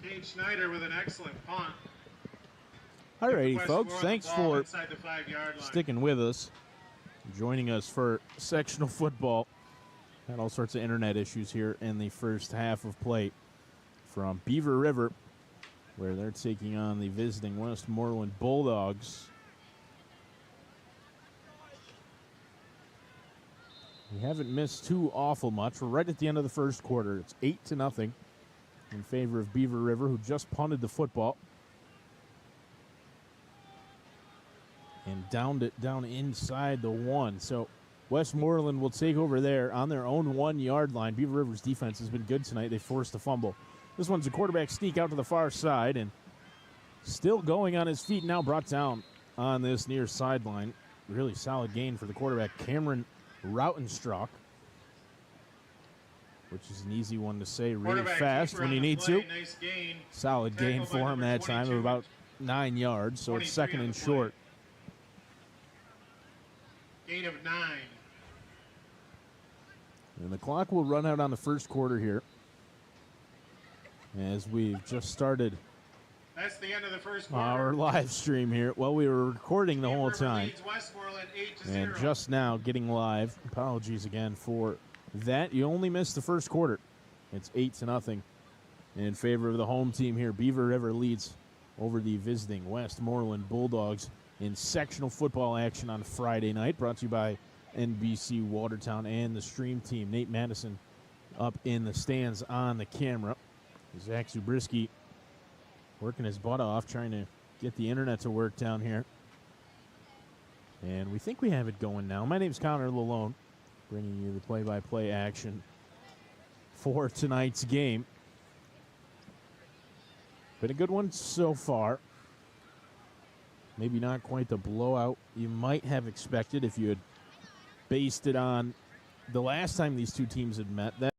Cade Schneider with an excellent punt. All righty, folks. Thanks for sticking with us, joining us for sectional football. Had all sorts of internet issues here in the first half of play from Beaver River, where they're taking on the visiting Westmoreland Bulldogs. We haven't missed too awful much. We're right at the end of the first quarter. It's 8-0 in favor of Beaver River, who just punted the football and downed it down inside the 1. So Westmoreland will take over there on their own 1-yard line. Beaver River's defense has been good tonight. They forced a fumble. This one's a quarterback sneak out to the far side and still going on his feet, now brought down on this near sideline. Really solid gain for the quarterback, Cameron Rautenstruck, which is an easy one to say really fast when you need to. Nice gain. Solid gain for him that time of about 9 yards, so it's second and short. Gain of 9. And the clock will run out on the first quarter here as we've just started That's the end of the first quarter. our live stream here. Well, we were recording the whole time, Westmoreland 8-0. and just now getting live. Apologies again for that. You only missed the first quarter. It's 8-0 in favor of the home team here. Beaver River leads over the visiting Westmoreland Bulldogs in sectional football action on Friday night, brought to you by NBC Watertown and the stream team. Nate Madison up in the stands on the camera. Zach Zubriski working his butt off, trying to get the internet to work down here. And we think we have it going now. My name's Connor Lalone, bringing you the play-by-play action for tonight's game. Been a good one so far. Maybe not quite the blowout you might have expected if you had based it on the last time these two teams had met. That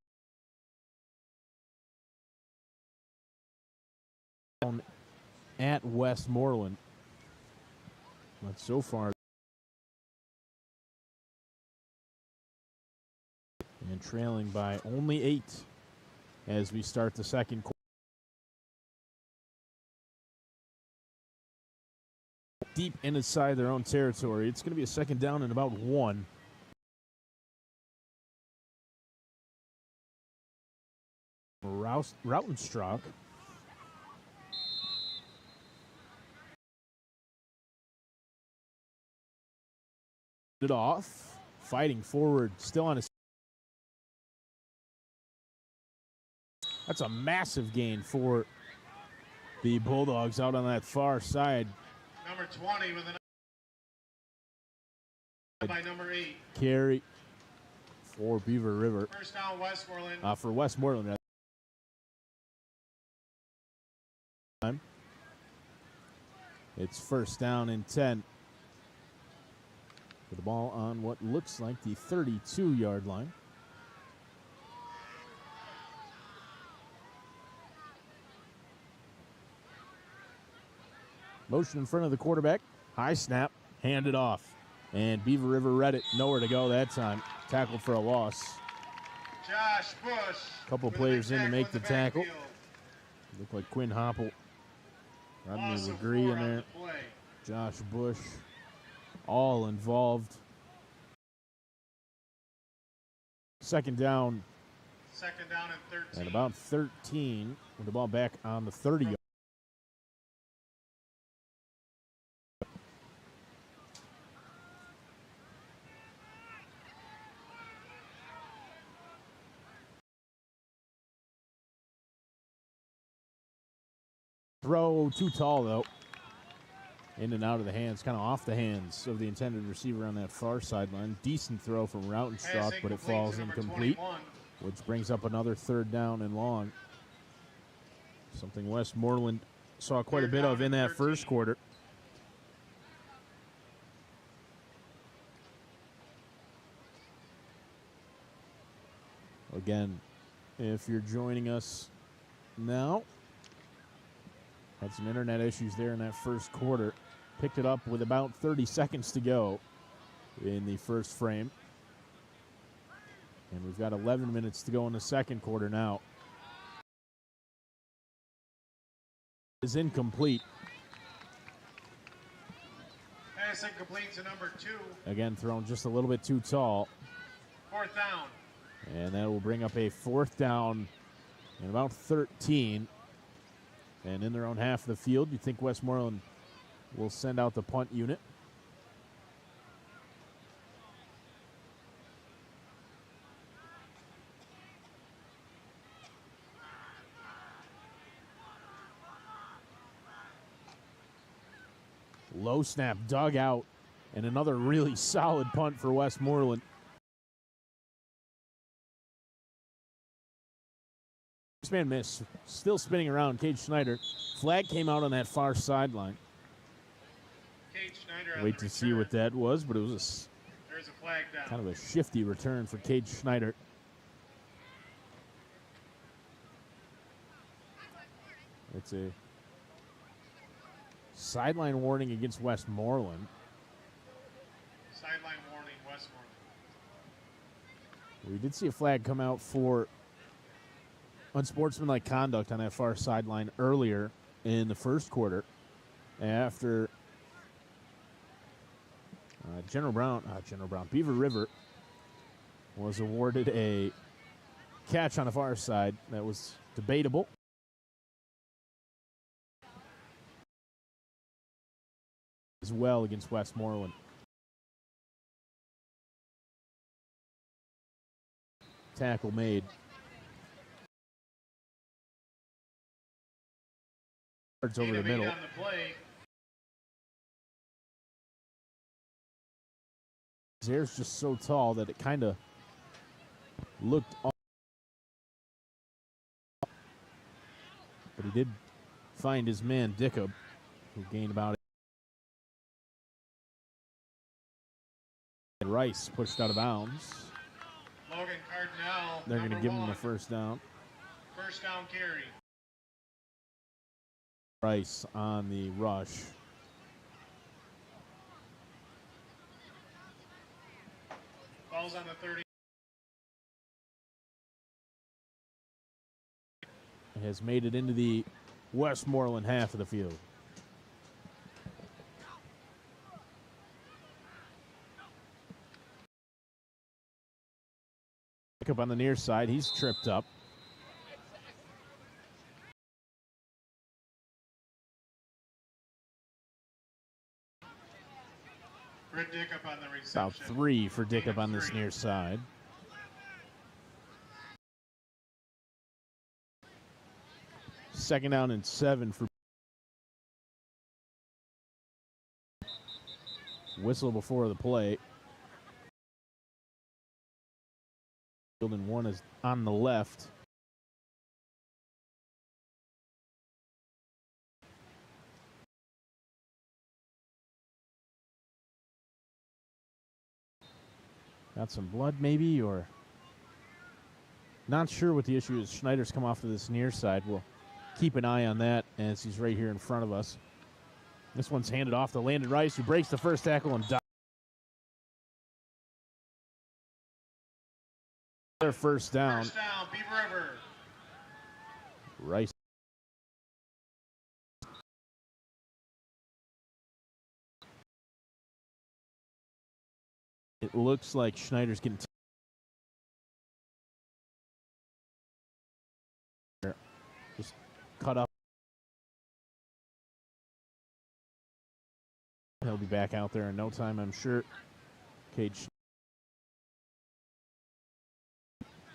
at Westmoreland. But so far, and trailing by only 8 as we start the second quarter. Deep inside their own territory. It's going to be a second down and about 1. Rautenstruck. It off. Fighting forward. Still on his. That's a massive gain for the Bulldogs out on that far side. Number 20 with by number 8. Carry for Beaver River. First down, Westmoreland. For Westmoreland. It's first down and 10. With the ball on what looks like the 32-yard line. Motion in front of the quarterback. High snap. Handed off. And Beaver River read it. Nowhere to go that time. Tackled for a loss. Josh Bush. A couple players in to make the tackle. Looked like Quinn Hopple. Rodney Legree in there. Josh Bush. All involved. Second down. Second down and 13. And about 13 with the ball back on the 30. Throw too tall, though. In and out of the hands, kind of off the hands of the intended receiver on that far sideline. Decent throw from Rautenstruck, but it falls incomplete, 21. which brings up another third down and long. Something Westmoreland saw quite a bit of in that first quarter. Again, if you're joining us now, had some internet issues there in that first quarter. Picked it up with about 30 seconds to go in the first frame. And we've got 11 minutes to go in the second quarter now. is incomplete. Pass incomplete to number 2. Again, thrown just a little bit too tall. 4th down. And that will bring up a 4th down and about 13. And in their own half of the field, you think Westmoreland will send out the punt unit. Low snap dug out, and another really solid punt for Westmoreland. Man miss, still spinning around. Cade Schneider. Flag came out on that far sideline. Cade Schneider. Wait to see what that was, but it was There's a flag down. kind of a shifty return for Cade Schneider. It's a sideline warning against Westmoreland. Sideline warning, Westmoreland. We did see a flag come out for unsportsmanlike conduct on that far sideline earlier in the first quarter after Beaver River was awarded a catch on the far side that was debatable. As well against Westmoreland. Tackle made. Over the middle. On the play. His hair's just so tall that it kind of looked off. But he did find his man, Dickup, who gained about it. Rice pushed out of bounds. Logan Cardinal. They're going to give him one. the first down. First down carry. Rice on the rush. Ball's on the 30. Has made it into the Westmoreland half of the field. Pick up on the near side. He's tripped up. Britt Dickup on the reception. About 3 for Dickup on this near side. Second down and 7 for whistle before the play. And 1 is on the left. Got some blood maybe, or not sure what the issue is. Schneider's come off to this near side. We'll keep an eye on that as he's right here in front of us. This one's handed off to Landon Rice, who breaks the first tackle and dives. Their first down. First down, Beaver River. Rice. It looks like Schneider's getting just cut up. He'll be back out there in no time, I'm sure. Cage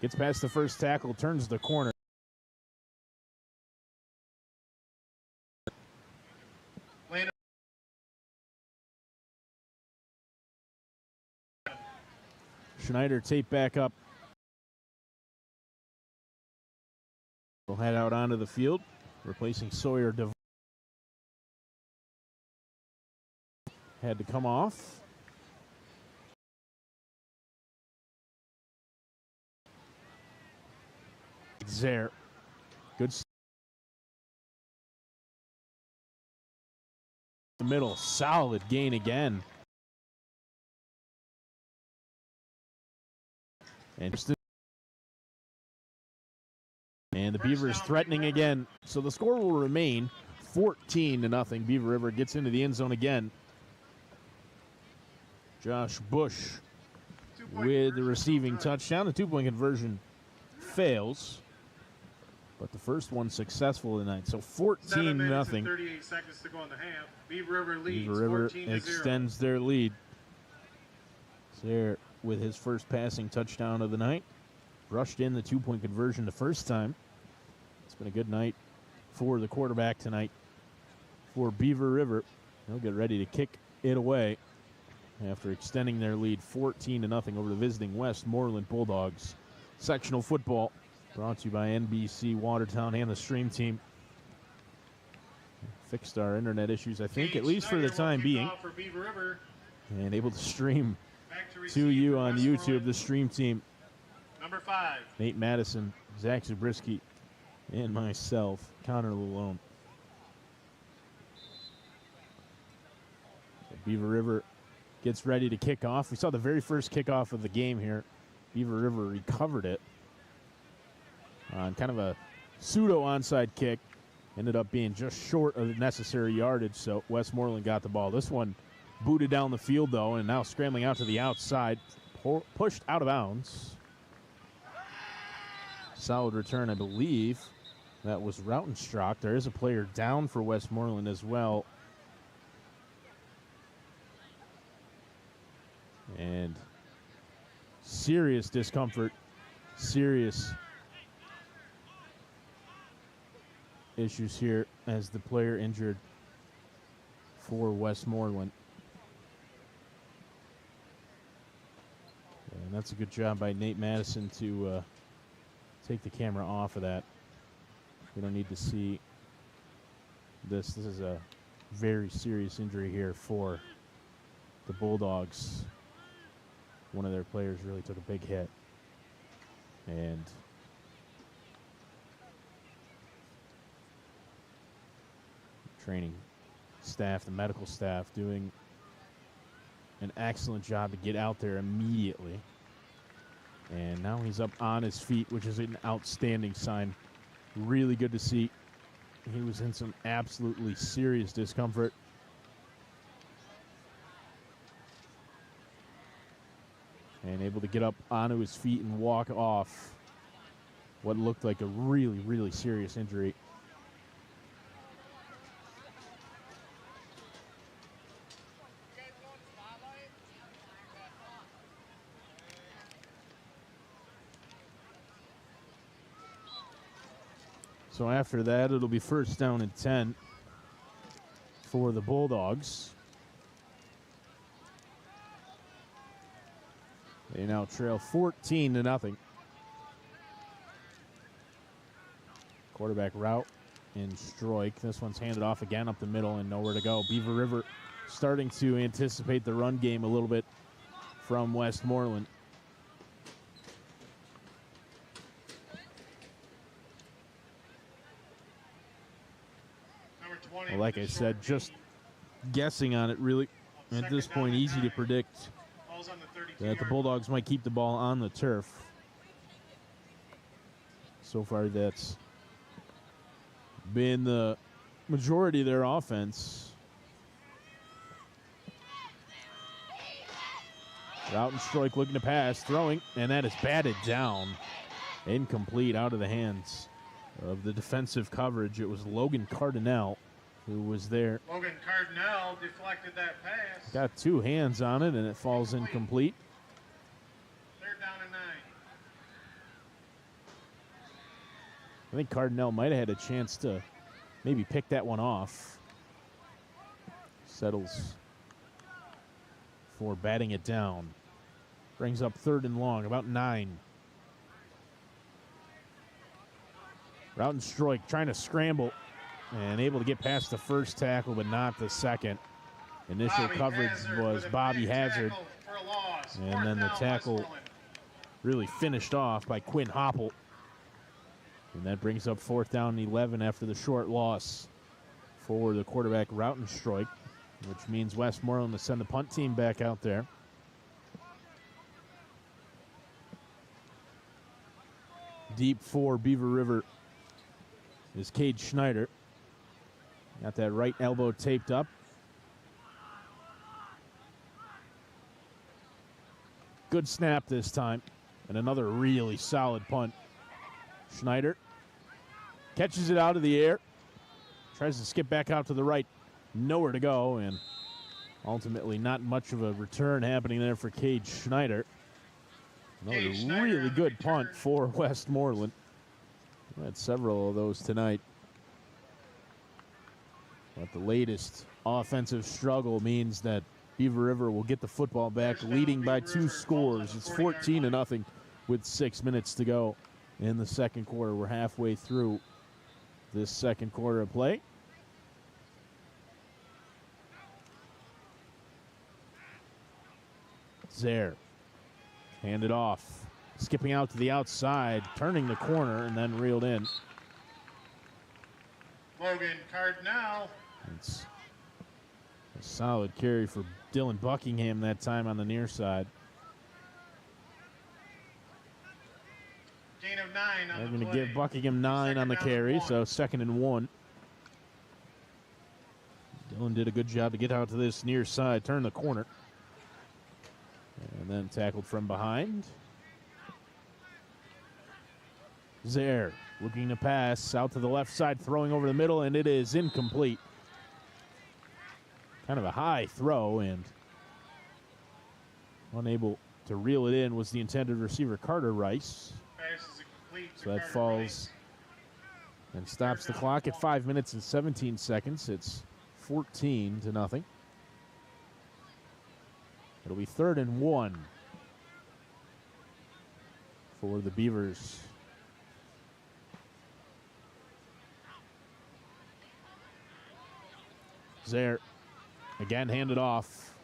gets past the first tackle, turns the corner. Schneider tape back up. We'll head out onto the field, replacing Sawyer DeVoe. Had to come off. There. Good. The middle, solid gain again. And the Beavers threatening again. So the score will remain 14-0. Beaver River gets into the end zone again. Josh Bush with the receiving touchdown. The two-point conversion fails, but the first one successful tonight. So 7 minutes 14-0. and 38 seconds to go in the half. Beaver River leads. Beaver River 14-0. extends their lead. There with his first passing touchdown of the night. Rushed in the two-point conversion the first time. It's been a good night for the quarterback tonight for Beaver River. They'll get ready to kick it away after extending their lead 14-0 over the visiting Westmoreland Bulldogs. Sectional football brought to you by NBC Watertown and the Stream Team. Fixed our internet issues, I think, at least for the time being. For Beaver River. And able to stream To to you on YouTube, the Stream Team. Number 5. Nate Madison, Zach Zabriskie, and myself, Connor Lalone. So Beaver River gets ready to kick off. We saw the very first kickoff of the game here. Beaver River recovered it on kind of a pseudo onside kick. Ended up being just short of the necessary yardage, so Westmoreland got the ball. This one booted down the field, though, and now scrambling out to the outside. Pushed out of bounds. Solid return, I believe. That was Rautenstrach. There is a player down for Westmoreland as well. And serious discomfort, serious issues here as the player injured for Westmoreland. And that's a good job by Nate Madison to take the camera off of that. We don't need to see this. This is a very serious injury here for the Bulldogs. One of their players really took a big hit. And training staff, the medical staff, doing an excellent job to get out there immediately. And now he's up on his feet, which is an outstanding sign. Really good to see. He was in some absolutely serious discomfort. And able to get up onto his feet and walk off what looked like a really, really serious injury. So after that, it'll be first down and 10 for the Bulldogs. They now trail 14-0. Quarterback route in Stroik. This one's handed off again up the middle and nowhere to go. Beaver River starting to anticipate the run game a little bit from Westmoreland. Well, like I said, just guessing on it, really, at this point, easy to predict that the Bulldogs might keep the ball on the turf. So far, that's been the majority of their offense. Rautenstrach looking to pass, throwing, and that is batted down. Incomplete, out of the hands of the defensive coverage. It was Logan Cardinale who was there. Logan Cardinale deflected that pass. Got two hands on it, and it falls incomplete. Third down and 9. I think Cardinale might have had a chance to maybe pick that one off. Settles for batting it down. Brings up third and long, about 9. Rautenstrach trying to scramble and able to get past the first tackle, but not the second. Initial coverage was Bobby Hazard, and then the tackle really finished off by Quinn Hopple. And that brings up fourth down and 11 after the short loss for the quarterback Rautenstrach, which means Westmoreland to send the punt team back out there. Deep for Beaver River is Cade Schneider. Got that right elbow taped up. Good snap this time. And another really solid punt. Schneider catches it out of the air. Tries to skip back out to the right. Nowhere to go. And ultimately not much of a return happening there for Cade Schneider. Another really good punt for Westmoreland. We had several of those tonight. But the latest offensive struggle means that Beaver River will get the football back, leading by 2 scores. It's 14-0 with 6 minutes to go in the second quarter. We're halfway through this second quarter of play. Zaire, handed off, skipping out to the outside, turning the corner, and then reeled in. Logan Cardinal. It's a solid carry for Dylan Buckingham that time on the near side. Gain of 9 on They're the going to play. give Buckingham 9 on the carry, so 2nd and 1. Dylan did a good job to get out to this near side, turn the corner, and then tackled from behind. Zaire looking to pass out to the left side, throwing over the middle, and it is incomplete. Kind of a high throw, and unable to reel it in was the intended receiver, Carter Rice. Pass is incomplete to So that Carter falls Rice. and stops the clock at 5 minutes and 17 seconds. It's 14-0. It'll be 3rd and 1 for the Beavers. Zaire again handed off,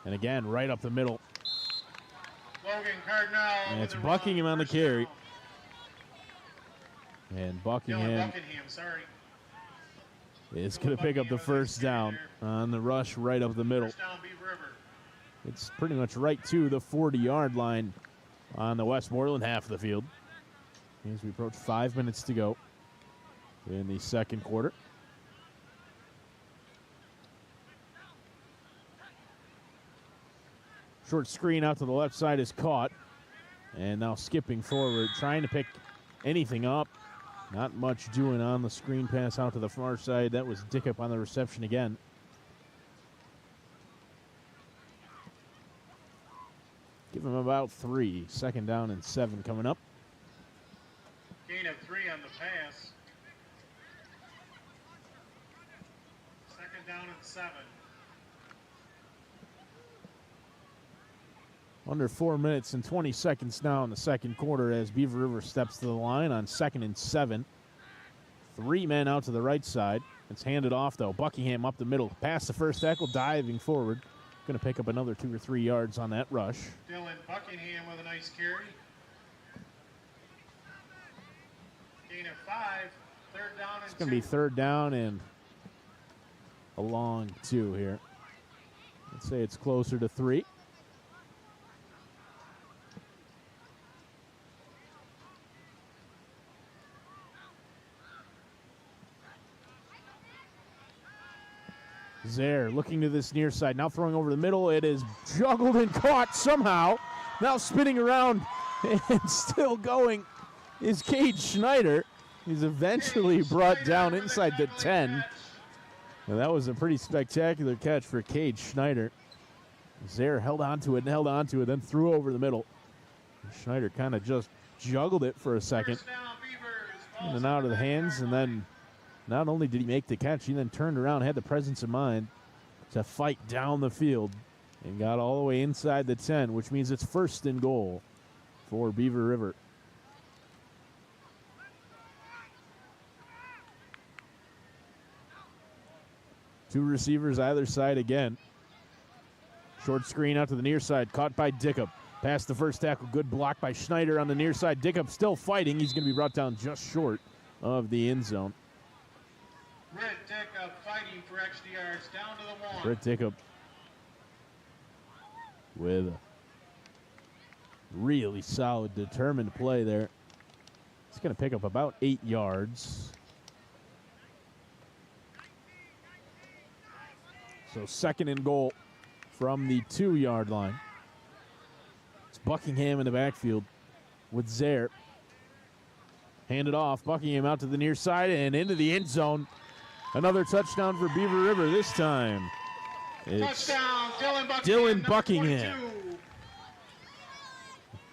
and again right up the middle. Logan Cardinal. And with it's the Buckingham run, on the first carry. down. And Dylan Buckingham Buckingham, sorry. is going to pick up the first down on the rush right up the middle. First down, Beaver River. It's pretty much right to the 40-yard line on the Westmoreland half of the field. As we approach 5 minutes to go in the second quarter. Short screen out to the left side is caught. And now skipping forward, trying to pick anything up. Not much doing on the screen pass out to the far side. That was Dickup on the reception again. Give him about 3. 2nd down and 7 coming up. Gain of 3 on the pass. 2nd down and 7. Under 4 minutes and 20 seconds now in the second quarter as Beaver River steps to the line on 2nd and 7. 3 men out to the right side. It's handed off, though. Buckingham up the middle. Past the first tackle, diving forward. Going to pick up another 2 or 3 yards on that rush. Dylan Buckingham with a nice carry. Gain of 5. 3rd down and 2. It's going to be 3rd down and a long 2 here. Let's say it's closer to 3. Zaire looking to this near side, now throwing over the middle. It is juggled and caught somehow. Now spinning around and still going is Cade Schneider. He's eventually brought down inside the 10. Now that was a pretty spectacular catch for Cade Schneider. Zaire held onto it and held onto it, then threw over the middle. Schneider kind of just juggled it for a second. First down, Beavers. In and out of the hands, and then not only did he make the catch, he then turned around, had the presence of mind to fight down the field and got all the way inside the 10, which means it's 1st and goal for Beaver River. Two receivers either side again. Short screen out to the near side, caught by Dickup. Past the first tackle, good block by Schneider on the near side. Dickup still fighting. He's going to be brought down just short of the end zone. Britt Dickup fighting for extra yards down to the 1. Britt Dickup with a really solid, determined play there. It's going to pick up about 8 yards. So second and goal from the 2-yard line. It's Buckingham in the backfield with Zaire. Handed off. Buckingham out to the near side and into the end zone. Another touchdown for Beaver River. This time it's Touchdown, Dylan Buckingham. 22.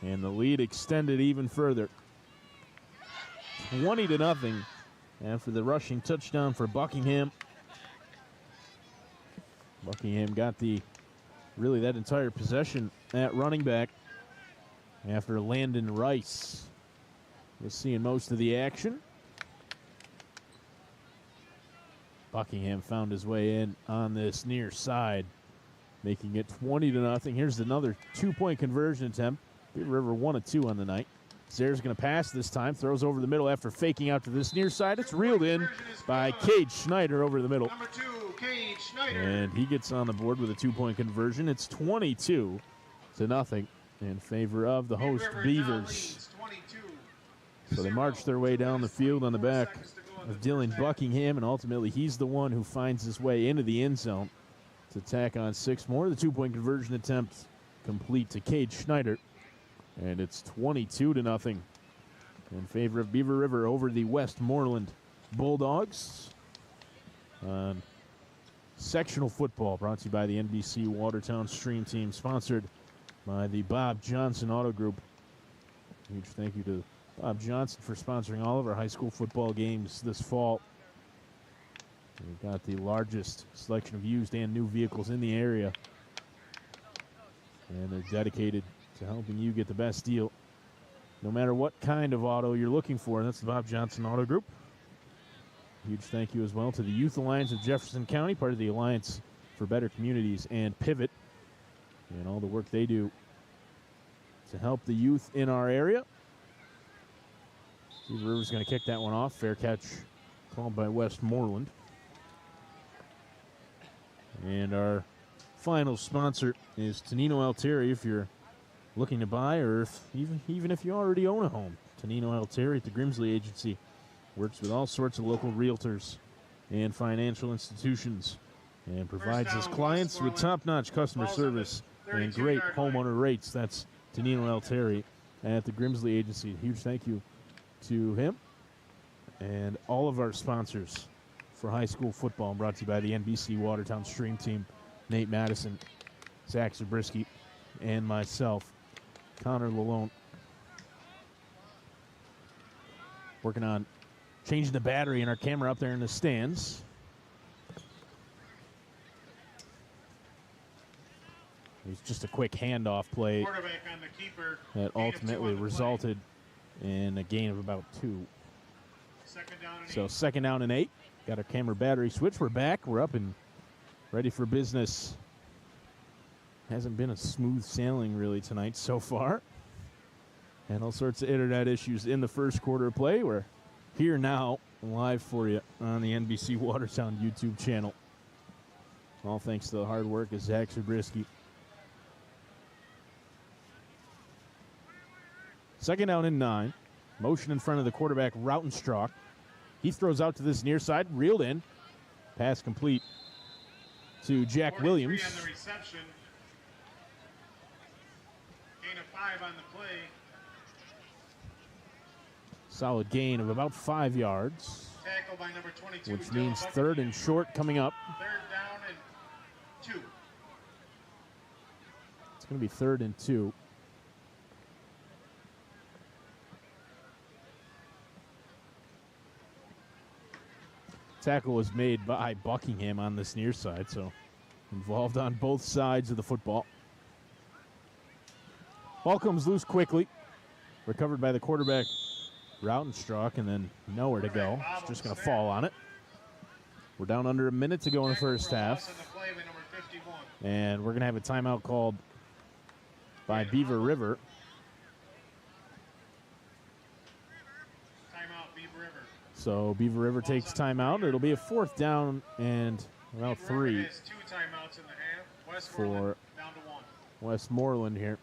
And the lead extended even further. 20-0 after the rushing touchdown for Buckingham. Buckingham got that entire possession at running back after Landon Rice was seeing most of the action. Buckingham found his way in on this near side, making it 20-0. Here's another 2-point conversion attempt. Beaver River 1 of 2 on the night. Zaire's going to pass this time, throws over the middle after faking out to this near side. It's reeled in by Cade Schneider over the middle. Number 2, Cade Schneider. And he gets on the board with a 2-point conversion. It's 22-0 in favor of the host Beavers. So they march their way down the field on the back of Dylan Buckingham, and ultimately he's the one who finds his way into the end zone to tack on 6 more. The 2-point conversion attempt complete to Cade Schneider. And it's 22-0 in favor of Beaver River over the Westmoreland Bulldogs. Sectional football brought to you by the NBC Watertown Stream Team, sponsored by the Bob Johnson Auto Group. Huge thank you to Bob Johnson for sponsoring all of our high school football games this fall. We've got the largest selection of used and new vehicles in the area, and they're dedicated to helping you get the best deal no matter what kind of auto you're looking for. That's the Bob Johnson Auto Group. Huge thank you as well to the Youth Alliance of Jefferson County, part of the Alliance for Better Communities, and Pivot, and all the work they do to help the youth in our area. Beaver River's going to kick that one off. Fair catch called by Westmoreland. And our final sponsor is Tonino Altieri. If you're looking to buy, or even if you already own a home, Tonino Altieri at the Grimsley Agency works with all sorts of local realtors and financial institutions and provides his clients with top-notch customer service and great homeowner rates. That's Tonino Altieri at the Grimsley Agency. Huge thank you to him and all of our sponsors for high school football, brought to you by the NBC Watertown Stream Team, Nate Madison, Zach Zabriskie, and myself, Connor Lalone. Working on changing the battery in our camera up there in the stands. It was just a quick handoff play that ultimately resulted in a gain of about 2. So second down and 8. Got our camera battery switch. We're back. We're up and ready for business. Hasn't been a smooth sailing really tonight so far. And all sorts of internet issues in the first quarter of play. We're here now, live for you on the NBC Watertown YouTube channel. All thanks to the hard work of Zach Zabriskie. Second down and 9. Motion in front of the quarterback, Rautenstrauch. He throws out to this near side, reeled in. Pass complete to Jack Williams. On the reception. Gain of 5 on the play. Solid gain of about 5 yards. Tackle by number 22. Which means third and short coming up. Third down and 2. It's going to be 3rd and 2. Tackle was made by Buckingham on this near side, so involved on both sides of the football. Ball comes loose quickly. Recovered by the quarterback, Rautenstrauch, and then nowhere to go. It's just going to fall on it. We're down under a minute to go in the first half. And we're going to have a timeout called by Beaver River. So Beaver River takes timeout. It'll be a 4th down and about 3 2 timeouts in the half. Westmoreland for down to 1. Westmoreland here.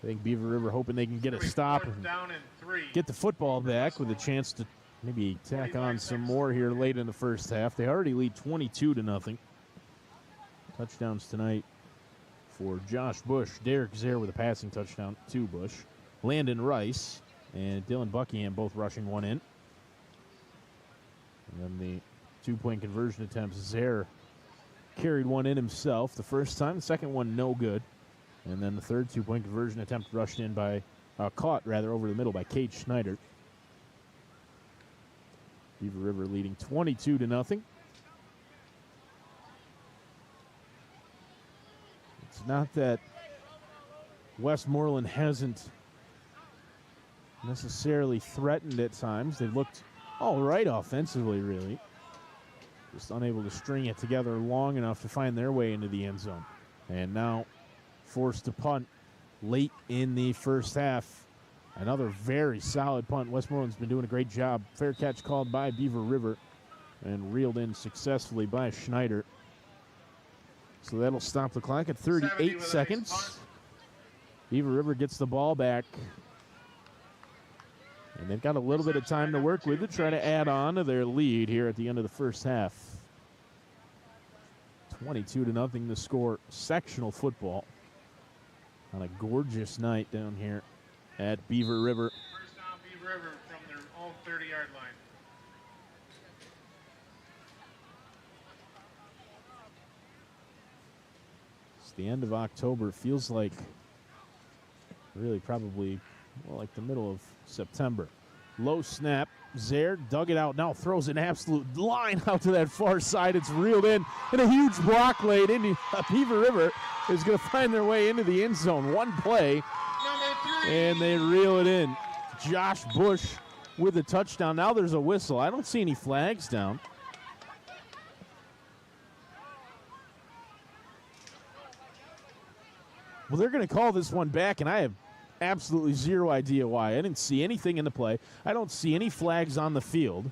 I think Beaver River hoping they can get a stop and down and 3. get the football back with a chance to maybe tack on some more here late in the first half. They already lead 22-0. Touchdowns tonight for Josh Bush. Derek Zare with a passing touchdown to Bush. Landon Rice and Dylan Buckingham both rushing one in. And then the two-point conversion attempts. Zare carried one in himself the first time. The second one, no good. And then the third two-point conversion attempt rushed in by, caught rather, over the middle by Cade Schneider. Beaver River leading 22-0. It's not that Westmoreland hasn't necessarily threatened at times. They've looked all right offensively, really. Just unable to string it together long enough to find their way into the end zone. And now forced to punt late in the first half. Another very solid punt. Westmoreland's been doing a great job. Fair catch called by Beaver River and reeled in successfully by Schneider. So that'll stop the clock at 38 seconds. Beaver River gets the ball back. And they've got a little bit of time to work with to try to add on to their lead here at the end of the first half. 22-0 the score. Sectional football on a gorgeous night down here at Beaver River. First down, Beaver River from their own 30-yard line. It's the end of October. It feels like really probably like the middle of September. Low snap. Zare dug it out. Now throws an absolute line out to that far side. It's reeled in. And a huge block laid in. Beaver River is going to find their way into the end zone. One play. And they reel it in. Josh Bush with a touchdown. Now there's a whistle. I don't see any flags down. Well, they're going to call this one back, and I have absolutely zero idea why. I didn't see anything in the play. I don't see any flags on the field.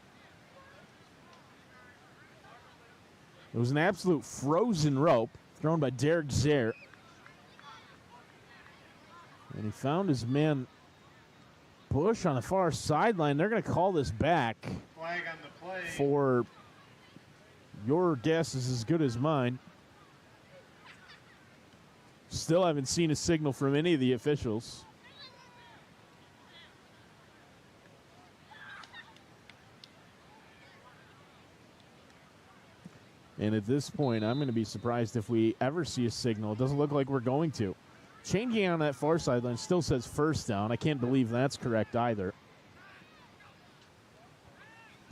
It was an absolute frozen rope thrown by Derek Zare. And he found his man Bush on the far sideline. They're going to call this back. Flag on the play. For your guess is as good as mine. Still haven't seen a signal from any of the officials. And at this point, I'm going to be surprised if we ever see a signal. It doesn't look like we're going to. Chain gang on that far sideline still says first down. I can't believe that's correct either.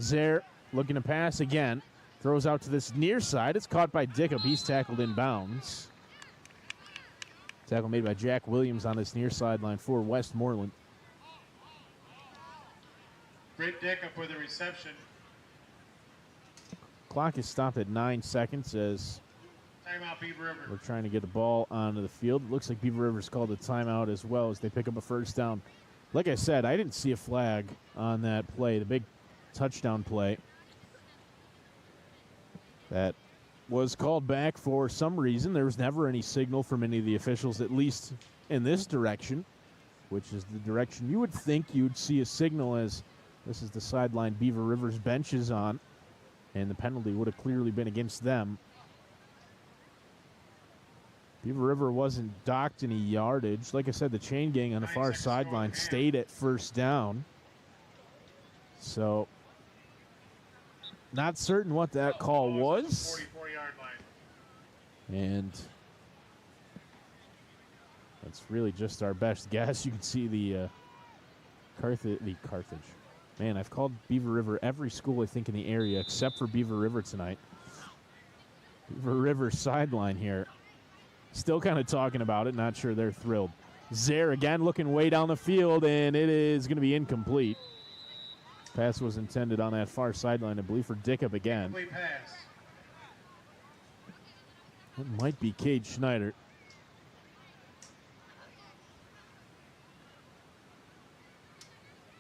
Zare looking to pass again. Throws out to this near side. It's caught by Dickup. He's tackled in bounds. Tackle made by Jack Williams on this near sideline for Westmoreland. Great Dickup with a reception. Clock is stopped at 9 seconds as Timeout, Beaver River. we're trying to get the ball onto the field. It looks like Beaver River's called a timeout as well as they pick up a first down. Like I said, I didn't see a flag on that play, the big touchdown play. That was called back for some reason. There was never any signal from any of the officials, at least in this direction, which is the direction you would think you'd see a signal, as this is the sideline Beaver River's bench is on, and the penalty would have clearly been against them. Beaver River wasn't docked any yardage. Like I said, the chain gang on the far sideline stayed at first down. So, not certain what that call was. 44-yard line. And that's really just our best guess. You can see the Carthage. Man, I've called Beaver River every school, I think, in the area except for Beaver River tonight. Beaver River sideline here. Still kind of talking about it. Not sure they're thrilled. Zare again looking way down the field, and it is going to be incomplete. Pass was intended on that far sideline, I believe, for Dickup again. Complete pass. It might be Cade Schneider.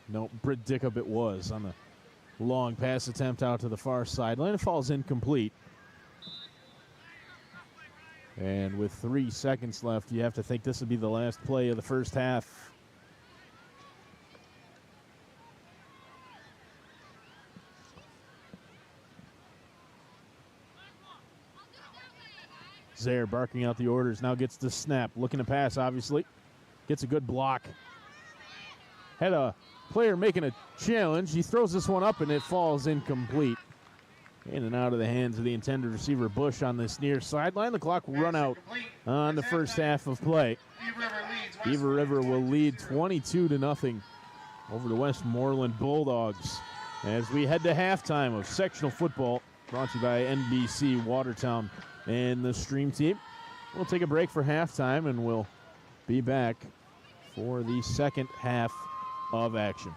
No, Britt Dickup it was on the long pass attempt out to the far sideline. It falls incomplete. And with 3 seconds left, you have to think this would be the last play of the first half. there, barking out the orders. Now gets the snap. Looking to pass, obviously. Gets a good block. Had a player making a challenge. He throws this one up, and it falls incomplete. In and out of the hands of the intended receiver, Bush, on this near sideline. The clock will run out on the first half of play. Beaver River will lead 22-0 over the Westmoreland Bulldogs as we head to halftime of sectional football, brought to you by NBC Watertown and the Stream Team. We'll take a break for halftime, and we'll be back for the second half of action.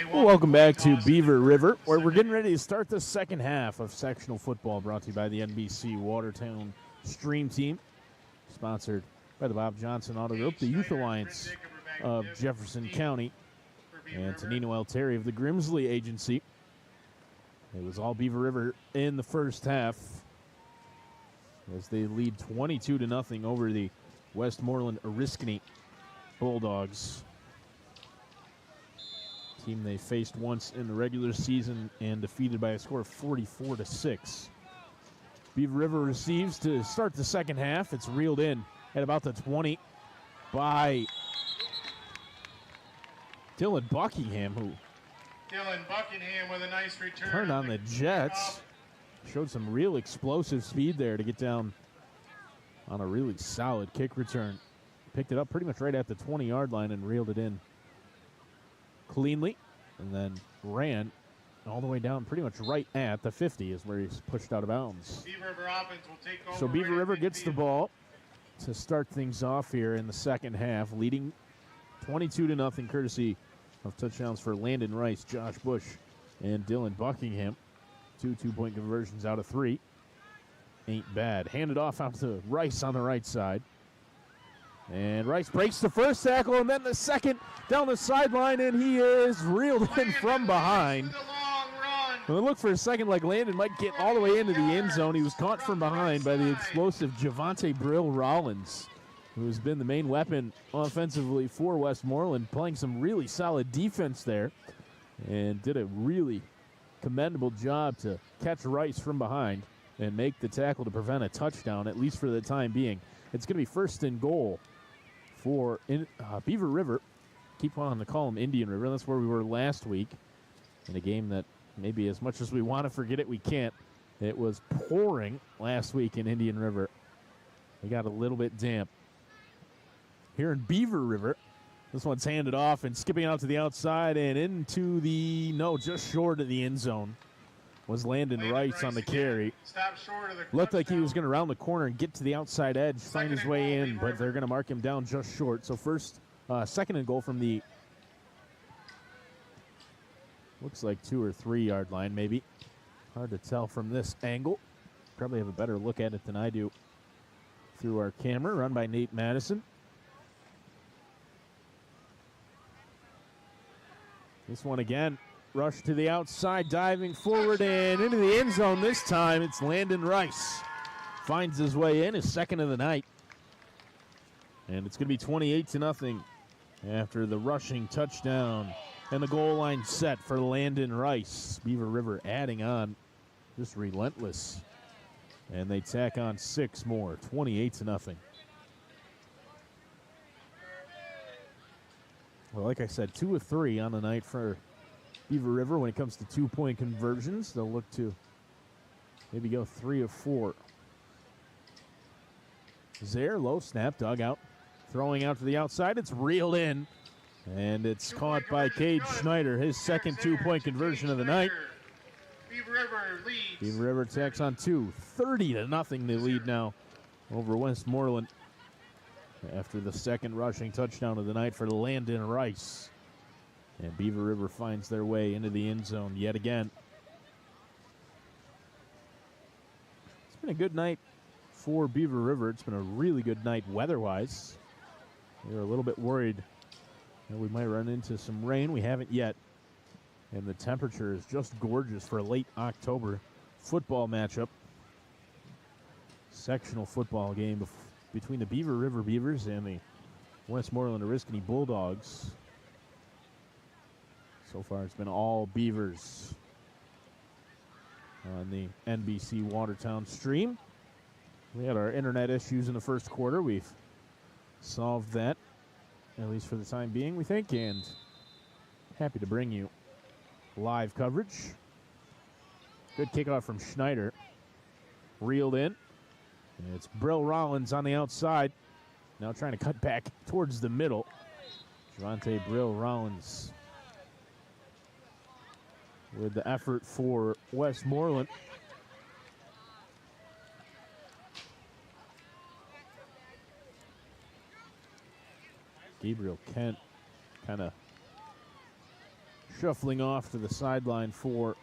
Well, welcome back to Beaver River, where we're getting ready to start the second half of sectional football, brought to you by the NBC Watertown Stream Team, sponsored by the Bob Johnson Auto Group, the Youth Alliance of Jefferson County, and Tonino El Terry of the Grimsley Agency. It was all Beaver River in the first half as they lead 22-0 over the Westmoreland Oriskany Bulldogs. Team they faced once in the regular season and defeated by a score of 44-6. Beaver River receives to start the second half. It's reeled in at about the 20 by Dylan Buckingham, who with a nice return turned on the Jets. Showed some real explosive speed there to get down on a really solid kick return. Picked it up pretty much right at the 20-yard line and reeled it in cleanly, and then ran all the way down pretty much right at the 50 is where he's pushed out of bounds. Beaver River offense will take over. So Beaver River gets the ball to start things off here in the second half, leading 22-0 courtesy of touchdowns for Landon Rice, Josh Bush, and Dylan Buckingham. 2 two-point conversions out of 3. Ain't bad. Handed off out to Rice on the right side. And Rice breaks the first tackle and then the second down the sideline, and he is reeled in from behind. Well, it looked for a second like Landon might get all the way into the end zone. He was caught from behind by the explosive Javante Brill Rollins, who has been the main weapon offensively for Westmoreland, playing some really solid defense there, and did a really commendable job to catch Rice from behind and make the tackle to prevent a touchdown, at least for the time being. It's going to be first and goal for Beaver River. Keep on to call them Indian River. That's where we were last week in a game that maybe as much as we want to forget it, we can't. It was pouring last week in Indian River. We got a little bit damp. Here in Beaver River, this one's handed off and skipping out to the outside and into the, just short of the end zone was Landon Rice on the carry. Looked like he was going to round the corner and get to the outside edge, find his way in, but they're going to mark him down just short. So second and goal from the, looks like 2 or 3 yard line maybe. Hard to tell from this angle. Probably have a better look at it than I do through our camera. Run by Nate Madison. This one again. Rush to the outside, diving forward and into the end zone. This time it's Landon Rice. Finds his way in, his second of the night. And it's going to be 28-0 after the rushing touchdown and the goal line set for Landon Rice. Beaver River adding on, just relentless. And they tack on 6 more, 28-0. Well, like I said, 2 of 3 on the night for Beaver River. When it comes to 2-point conversions, they'll look to maybe go 3 of 4. Zaire, low snap, dug out. Throwing out to the outside, it's reeled in. And it's caught by Cade Schneider, his second 2-point conversion of the night. Beaver River leads. Beaver River tacks on 2. 30-0 they lead now over Westmoreland after the second rushing touchdown of the night for Landon Rice. And Beaver River finds their way into the end zone yet again. It's been a good night for Beaver River. It's been a really good night weather-wise. We were a little bit worried that we might run into some rain. We haven't yet. And the temperature is just gorgeous for a late October football matchup. Sectional football game between the Beaver River Beavers and the Westmoreland Oriskany Bulldogs. So far, it's been all Beavers on the NBC Watertown stream. We had our internet issues in the first quarter. We've solved that, at least for the time being, we think, and happy to bring you live coverage. Good kickoff from Schneider. Reeled in. And it's Brill Rollins on the outside. Now trying to cut back towards the middle. Javante Brill Rollins with the effort for Westmoreland. Gabriel Kent kind of shuffling off to the sideline for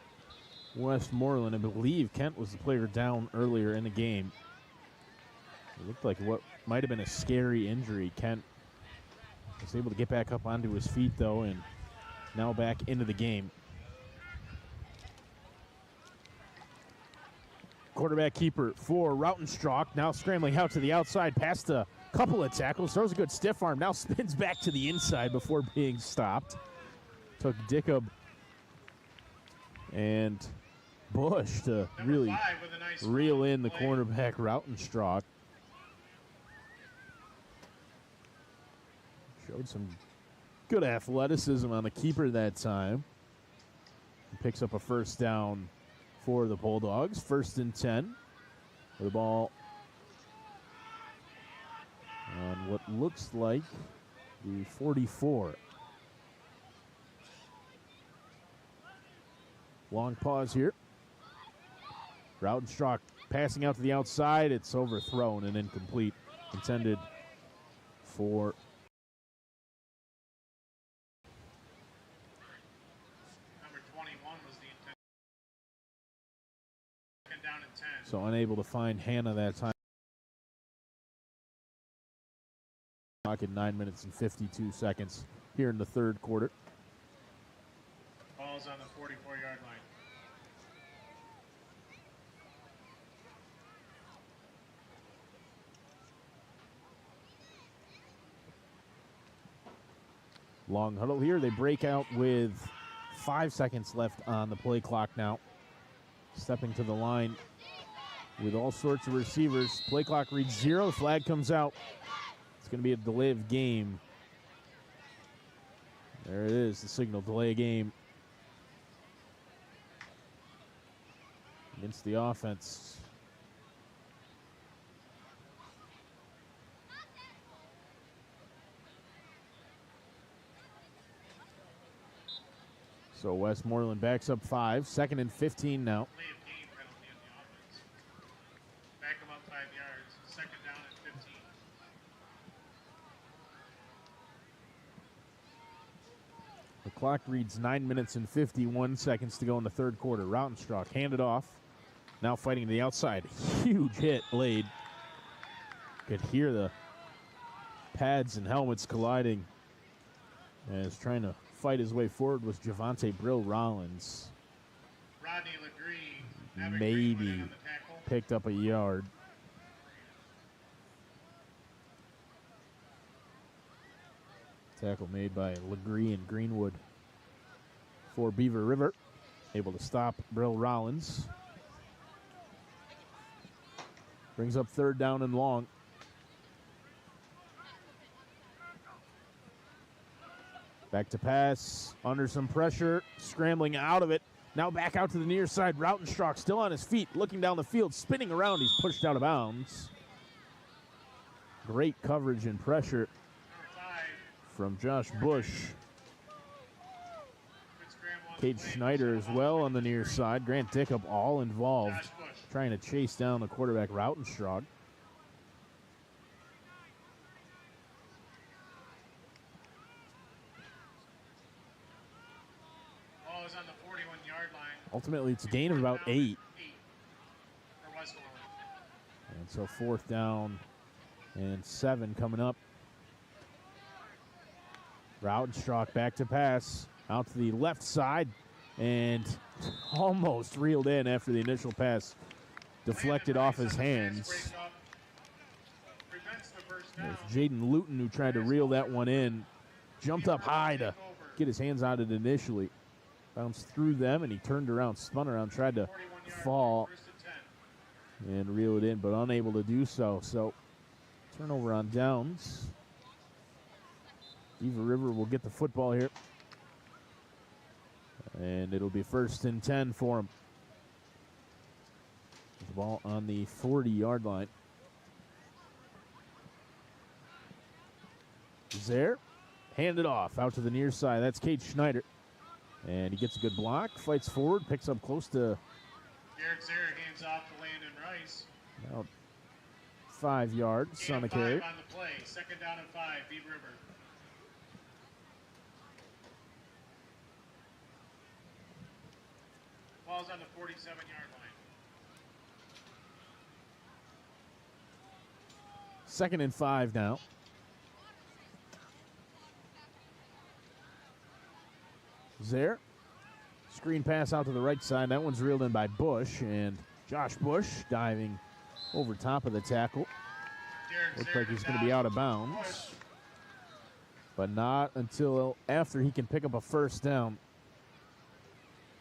Westmoreland. I believe Kent was the player down earlier in the game. It looked like what might have been a scary injury. Kent was able to get back up onto his feet, though, and now back into the game. Quarterback keeper for Rautenstrauch, now scrambling out to the outside, past a couple of tackles, throws a good stiff arm, now spins back to the inside before being stopped. Took Dickup and Bush to really reel in the cornerback Rautenstrauch. Showed some good athleticism on the keeper that time. He picks up a first down for the Bulldogs. 1st and 10. The ball on what looks like the 44. Long pause here. Rautenstrauch passing out to the outside. It's overthrown and incomplete. Intended for number 21 was the intent. Second down and 10. So unable to find Hannah that time. In 9 minutes and 52 seconds here in the third quarter. Ball's on the 44-yard line. Long huddle here. They break out with 5 seconds left on the play clock now. Stepping to the line with all sorts of receivers. Play clock reads 0. The flag comes out. It's going to be a delay of game. There it is, the signal, delay of game. Against the offense. So Westmoreland backs up 5. 2nd and 15 now. Delay of game penalty on the offense. Back them up 5 yards. Second down and 15. The clock reads 9 minutes and 51 seconds to go in the third quarter. Rautenstrauch handed off. Now fighting to the outside. Huge hit laid. Could hear the pads and helmets colliding. As trying to fight his way forward was Javante Brill Rollins. Rodney LeGree. Maybe picked up a yard. Tackle made by LeGree and Greenwood for Beaver River. Able to stop Brill Rollins. Brings up 3rd down and long. Back to pass, under some pressure, scrambling out of it. Now back out to the near side. Rautenstrauch still on his feet, looking down the field, spinning around. He's pushed out of bounds. Great coverage and pressure from Josh Bush. Cade Schneider as well on the near side. Grant Dickup all involved, trying to chase down the quarterback Rautenstrauch. Ball is on the 41-yard line. Ultimately, it's a gain of about 8. For Westmoreland. And so 4th down and 7 coming up. Rautenstrauch back to pass. Out to the left side. And almost reeled in after the initial pass. Deflected off his hands. There's Jaden Luton who tried to reel that one in. Jumped up high to get his hands on it initially. Bounced through them, and he turned around, spun around, tried to fall and reel it in, but unable to do so. So turnover on downs. Beaver River will get the football here. And it'll be 1st and 10 for him. The ball on the 40-yard line. He's there. Handed off out to the near side. That's Cade Schneider. And he gets a good block, fights forward, picks up close to Garrett Zare hands off to Landon Rice. about 5 yards on the carry. On the play. Second down and 5, Beaver River. Ball's on the 47-yard line. 2nd and 5 now. There. Screen pass out to the right side. That one's reeled in by Bush, and Josh Bush diving over top of the tackle. Looks like he's going to be out of bounds, but not until after he can pick up a first down.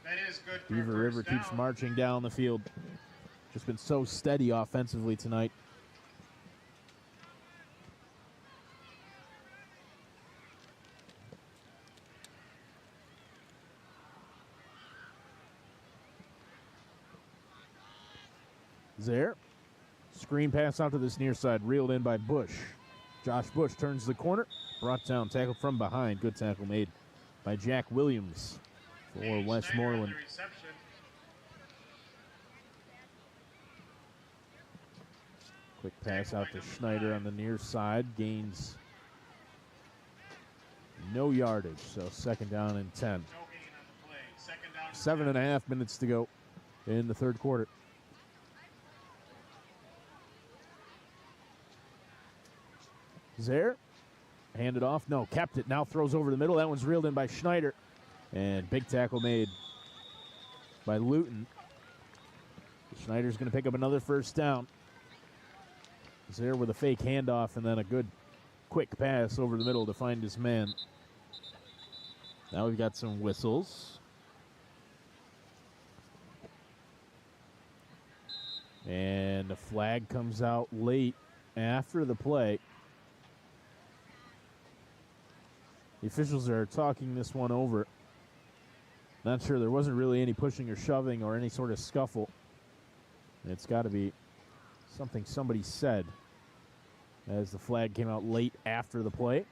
That is good for Beaver River keeps marching down the field. Just been so steady offensively tonight. There. Screen pass out to this near side, reeled in by Bush. Josh Bush turns the corner, brought down, tackled from behind. Good tackle made by Jack Williams for Westmoreland. Quick pass out to Schneider on the near side, gains no yardage, so 2nd down and 10. 7.5 minutes to go in the 3rd quarter. There, handed off, no, kept it, now throws over the middle. That one's reeled in by Schneider, and big tackle made by Luton. Schneider's going to pick up another first down. There with a fake handoff and then a good quick pass over the middle to find his man. Now we've got some whistles. And the flag comes out late after the play. The officials are talking this one over. Not sure, there wasn't really any pushing or shoving or any sort of scuffle. It's got to be something somebody said as the flag came out late after the play.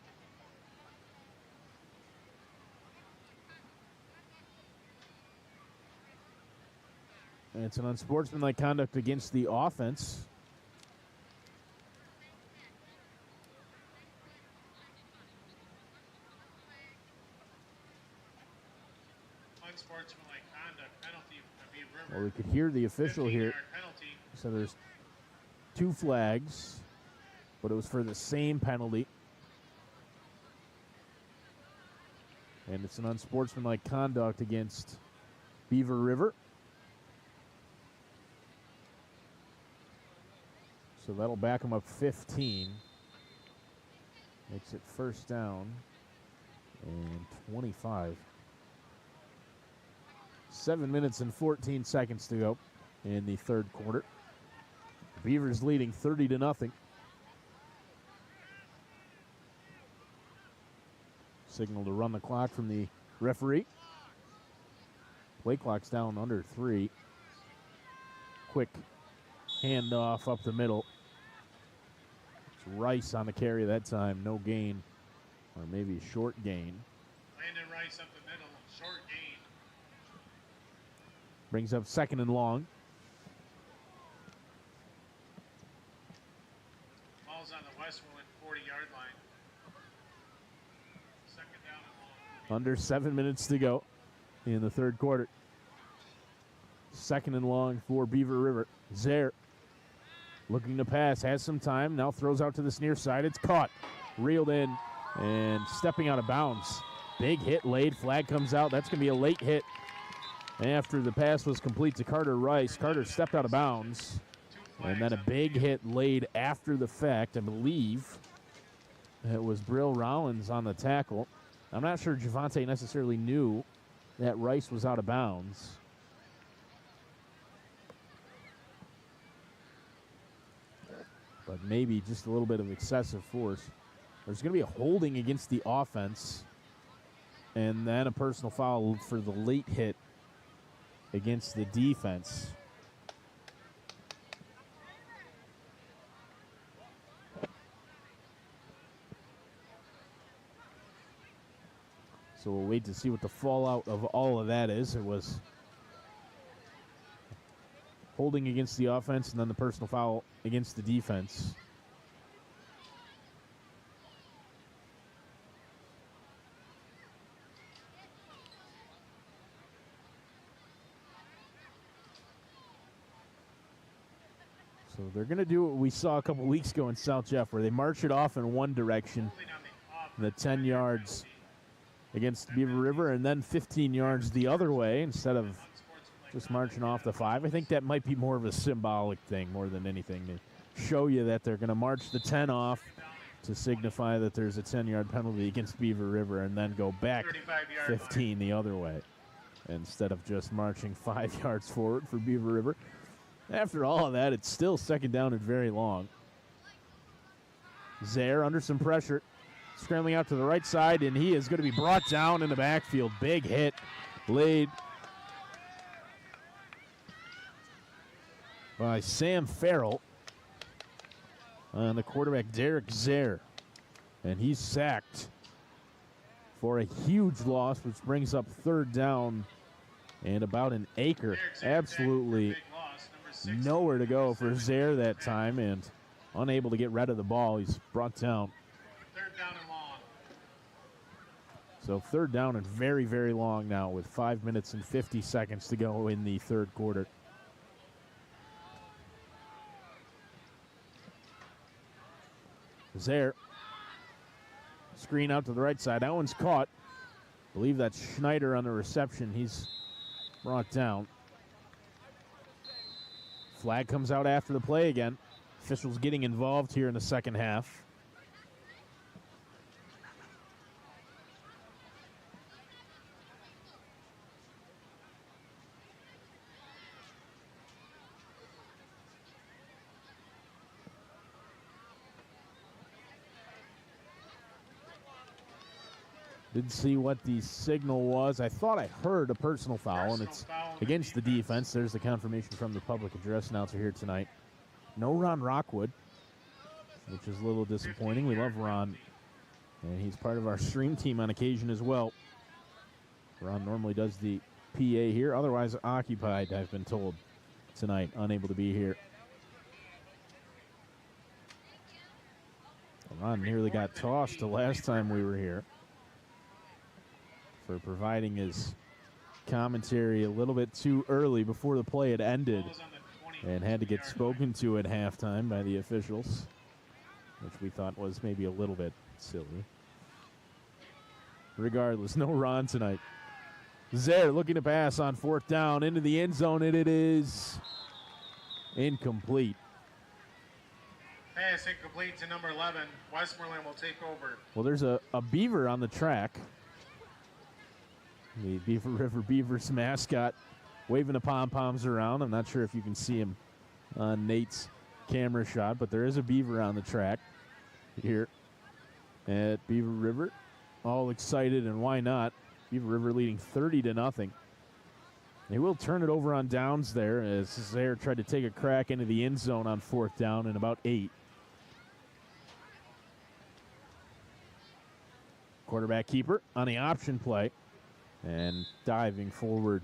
And it's an unsportsmanlike conduct against the offense. Unsportsmanlike conduct penalty for Beaver River. Well, we could hear the official here. Penalty. So there's 2 flags, but it was for the same penalty. And it's an unsportsmanlike conduct against Beaver River. So that'll back them up 15. Makes it 1st down and 25. 7 minutes and 14 seconds to go in the 3rd quarter. Beavers leading 30-0. Signal to run the clock from the referee. Play clock's down under 3. Quick handoff up the middle. It's Rice on the carry that time. No gain, or maybe a short gain. Landon Rice up the middle. Short gain. Brings up 2nd and long. Ball's on the Westmoreland 40-yard line. 2nd down and long. Under 7 minutes to go in the 3rd quarter. 2nd and long for Beaver River. Zare looking to pass, has some time, now throws out to this near side. It's caught, reeled in, and stepping out of bounds. Big hit laid, flag comes out. That's going to be a late hit after the pass was complete to Carter Rice. Carter stepped out of bounds, and then a big hit laid after the fact. I believe it was Brill Rollins on the tackle. I'm not sure Javante necessarily knew that Rice was out of bounds. But maybe just a little bit of excessive force. There's going to be a holding against the offense, and then a personal foul for the late hit against the defense. So we'll wait to see what the fallout of all of that is. It was holding against the offense and then the personal foul against the defense. So they're going to do what we saw a couple weeks ago in South Jeff, where they march it off in one direction, the 10 yards against Beaver River, and then 15 yards the other way instead of just marching off the 5. I think that might be more of a symbolic thing more than anything to show you that they're going to march the 10 off to signify that there's a 10-yard penalty against Beaver River and then go back 15 the other way instead of just marching 5 yards forward for Beaver River. After all of that, it's still second down and very long. Zaire under some pressure, scrambling out to the right side, and he is going to be brought down in the backfield. Big hit laid by Sam Farrell on the quarterback, Derek Zaire. And he's sacked for a huge loss, which brings up third down and about an acre. Absolutely nowhere to go for Zaire that time, and unable to get rid of the ball. He's brought down. Third down and long. So third down and very, very long now with 5 minutes and 50 seconds to go in the third quarter. Zaire. Screen out to the right side. That one's caught. I believe that's Schneider on the reception. He's brought down. Flag comes out after the play again. Officials getting involved here in the second half. Didn't see what the signal was. I thought I heard a personal foul, and it's against the defense. There's the confirmation from the public address announcer here tonight. No Ron Rockwood, which is a little disappointing. We love Ron, and he's part of our stream team on occasion as well. Ron normally does the PA here, otherwise occupied, I've been told, tonight, unable to be here. Ron nearly got tossed the last time we were here for providing his commentary a little bit too early before the play had ended and had to get spoken to at halftime by the officials, which we thought was maybe a little bit silly. Regardless, no Ron tonight. Zaire looking to pass on fourth down into the end zone, and it is incomplete. Pass incomplete to number 11. Westmoreland will take over. Well, there's a beaver on the track. The Beaver River Beavers mascot waving the pom-poms around. I'm not sure if you can see him on Nate's camera shot, but there is a beaver on the track here at Beaver River. All excited, and why not? Beaver River leading 30-0. They will turn it over on downs there as Zaire tried to take a crack into the end zone on fourth down and about 8. Quarterback keeper on the option play. And diving forward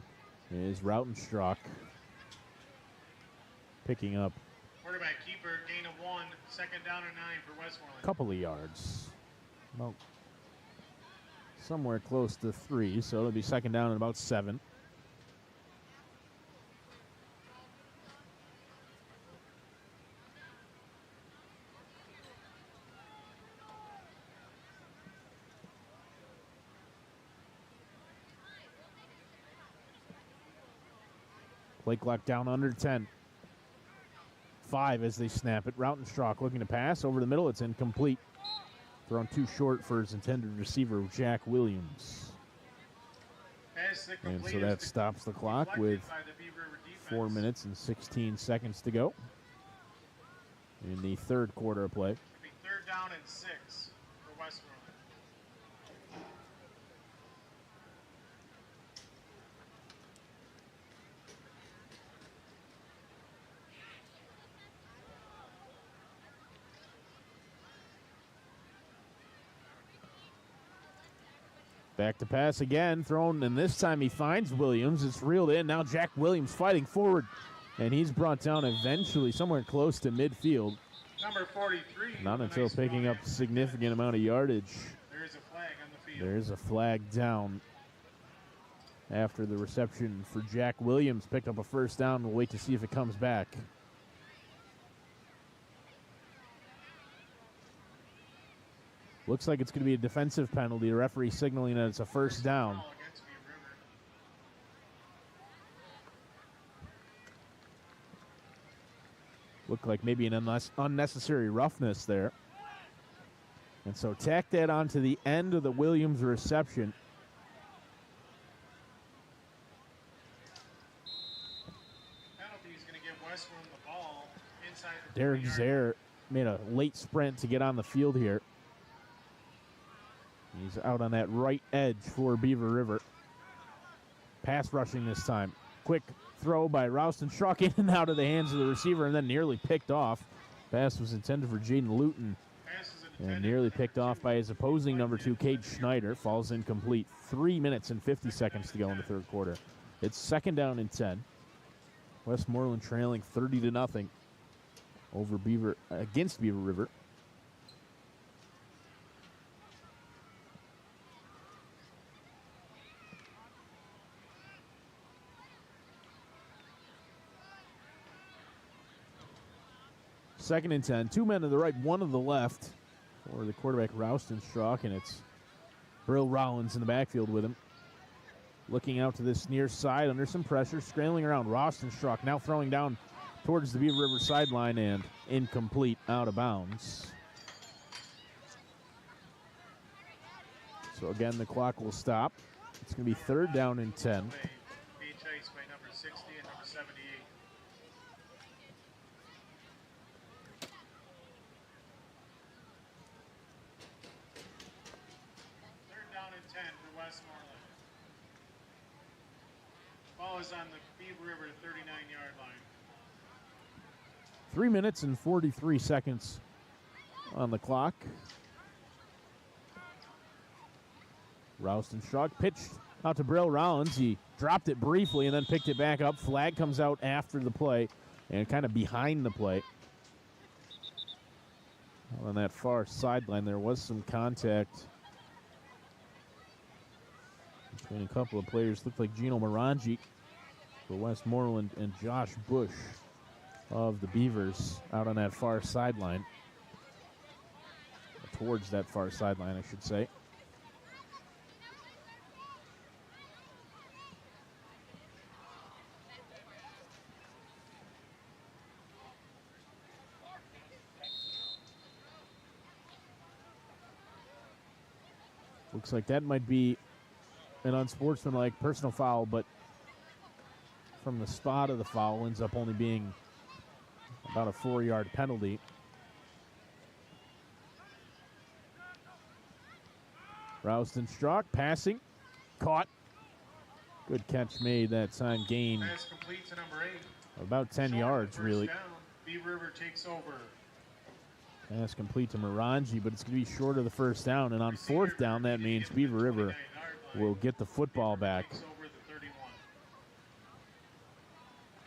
is Rautenstrauch, picking up quarterback keeper, gain of 1, second down and 9 for Westmoreland. a couple of yards, about somewhere close to 3, so it'll be second down and about 7. Play clock down under 10. 5 as they snap it. Rautenstrauch looking to pass over the middle. It's incomplete. Thrown too short for his intended receiver, Jack Williams. And so that stops the clock with 4 minutes and 16 seconds to go in the third quarter of play. It'll be third down and 6 for Westmoreland. Back to pass again, thrown, and this time he finds Williams. It's reeled in. Now Jack Williams fighting forward, and he's brought down eventually somewhere close to midfield. Number 43. Not until picking up a significant amount of yardage. There is a flag on the field. There is a flag down after the reception for Jack Williams. Picked up a first down. We'll wait to see if it comes back. Looks like it's going to be a defensive penalty. The referee signaling that it's a first down. Ball against Beaver River. Looked like maybe an unnecessary roughness there. And so tack that onto the end of the Williams reception. Penalty is going to give Westmoreland the ball inside the Derek 20-yard Zare made a late sprint to get on the field here. He's out on that right edge for Beaver River. Pass rushing this time. Quick throw by Ralston, struck in and out of the hands of the receiver and then nearly picked off. Pass was intended for Jaden Luton and nearly picked off by his opposing number 2, Cade Schneider. Falls incomplete. 3 minutes and 50 seconds to go in the third quarter. It's second down and 10. Westmoreland trailing 30-0 over against Beaver River. Second and 10. 2 men to the right, 1 to the left for the quarterback, Ralston Strzok, and it's Brill Rollins in the backfield with him. Looking out to this near side under some pressure, scrambling around. Ralston Strzok now throwing down towards the Beaver River sideline and incomplete, out of bounds. So again, the clock will stop. It's going to be third down and 10. Be chased by number 60 and number 78. Third down and 10 for Westmoreland. Ball is on the Beaver River 39-yard line. 3 minutes and 43 seconds on the clock. Ralston Strzok pitched out to Brill Rollins. He dropped it briefly and then picked it back up. Flag comes out after the play and kind of behind the play. On that far sideline, there was some contact between a couple of players. Looked like Gino Morangi for Westmoreland and Josh Bush of the Beavers out on that far sideline. Towards that far sideline, I should say. Looks like that might be an unsportsmanlike personal foul, but from the spot of the foul ends up only being about a 4-yard penalty. Ralston Strzok passing, caught. Good catch made that time. Gain Pass complete to number 8. about 10 yards, really. Down. Beaver River takes over. Pass complete to Morangi, but it's going to be short of the first down. And on fourth down, that means Beaver River will get the football back. Takes over the 31.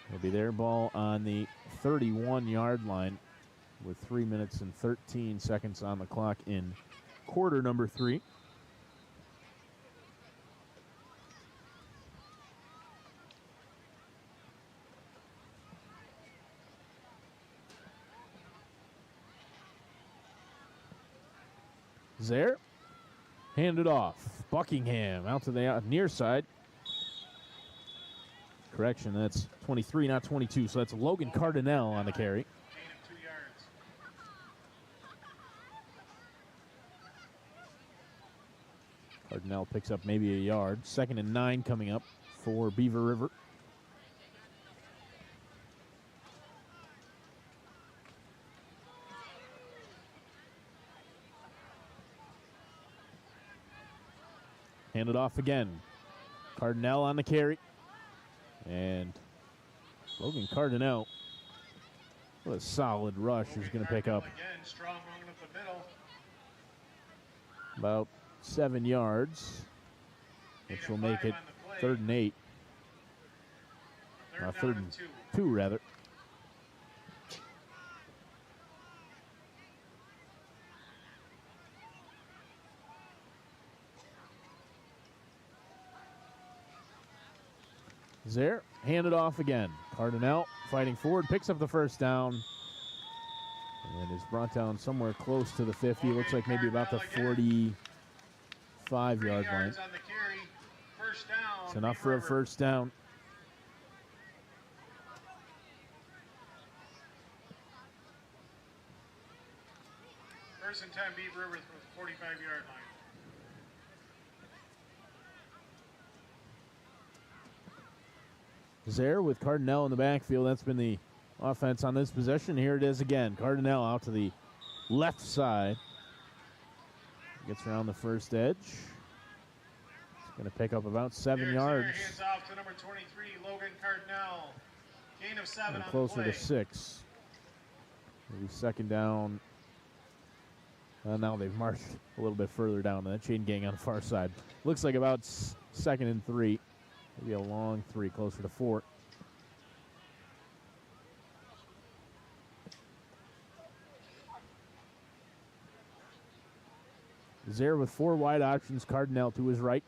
It'll be their ball on the 31-yard line with 3 minutes and 13 seconds on the clock in quarter number 3. Zare, handed off. Buckingham out to the near side. Correction, that's 23, not 22. So that's Logan Cardinale on the carry. Gain of 2 yards. Cardinale picks up maybe a yard. 2nd and 9 coming up for Beaver River. Handed off again. Cardinale on the carry. And Logan Cardinale, what a solid rush, is going to pick up Again, strong running up the middle. about 7 yards, which will make it 3rd and 8. Third 3rd and 2. 2, rather. Zare, handed off again. Cardinale fighting forward, picks up the first down. And is brought down somewhere close to the 50. Looks like maybe about the Carnell 45-yard line. On the carry. First down. It's enough Beaver for a River. first down. First and 10, Beaver River from the 45-yard line. Zaire with Cardinal in the backfield. That's been the offense on this possession. Here it is again. Cardinal out to the left side. Gets around the first edge. It's going to pick up about 7 yards. Hands off to number 23, Logan Cardinal. Gain of 7 And on closer the play. to 6. Maybe second down. Now they've marched a little bit further down. That chain gang on the far side. Looks like about second and 3. Maybe a long 3, closer to 4. Zaire with 4 wide options. Cardinal to his right.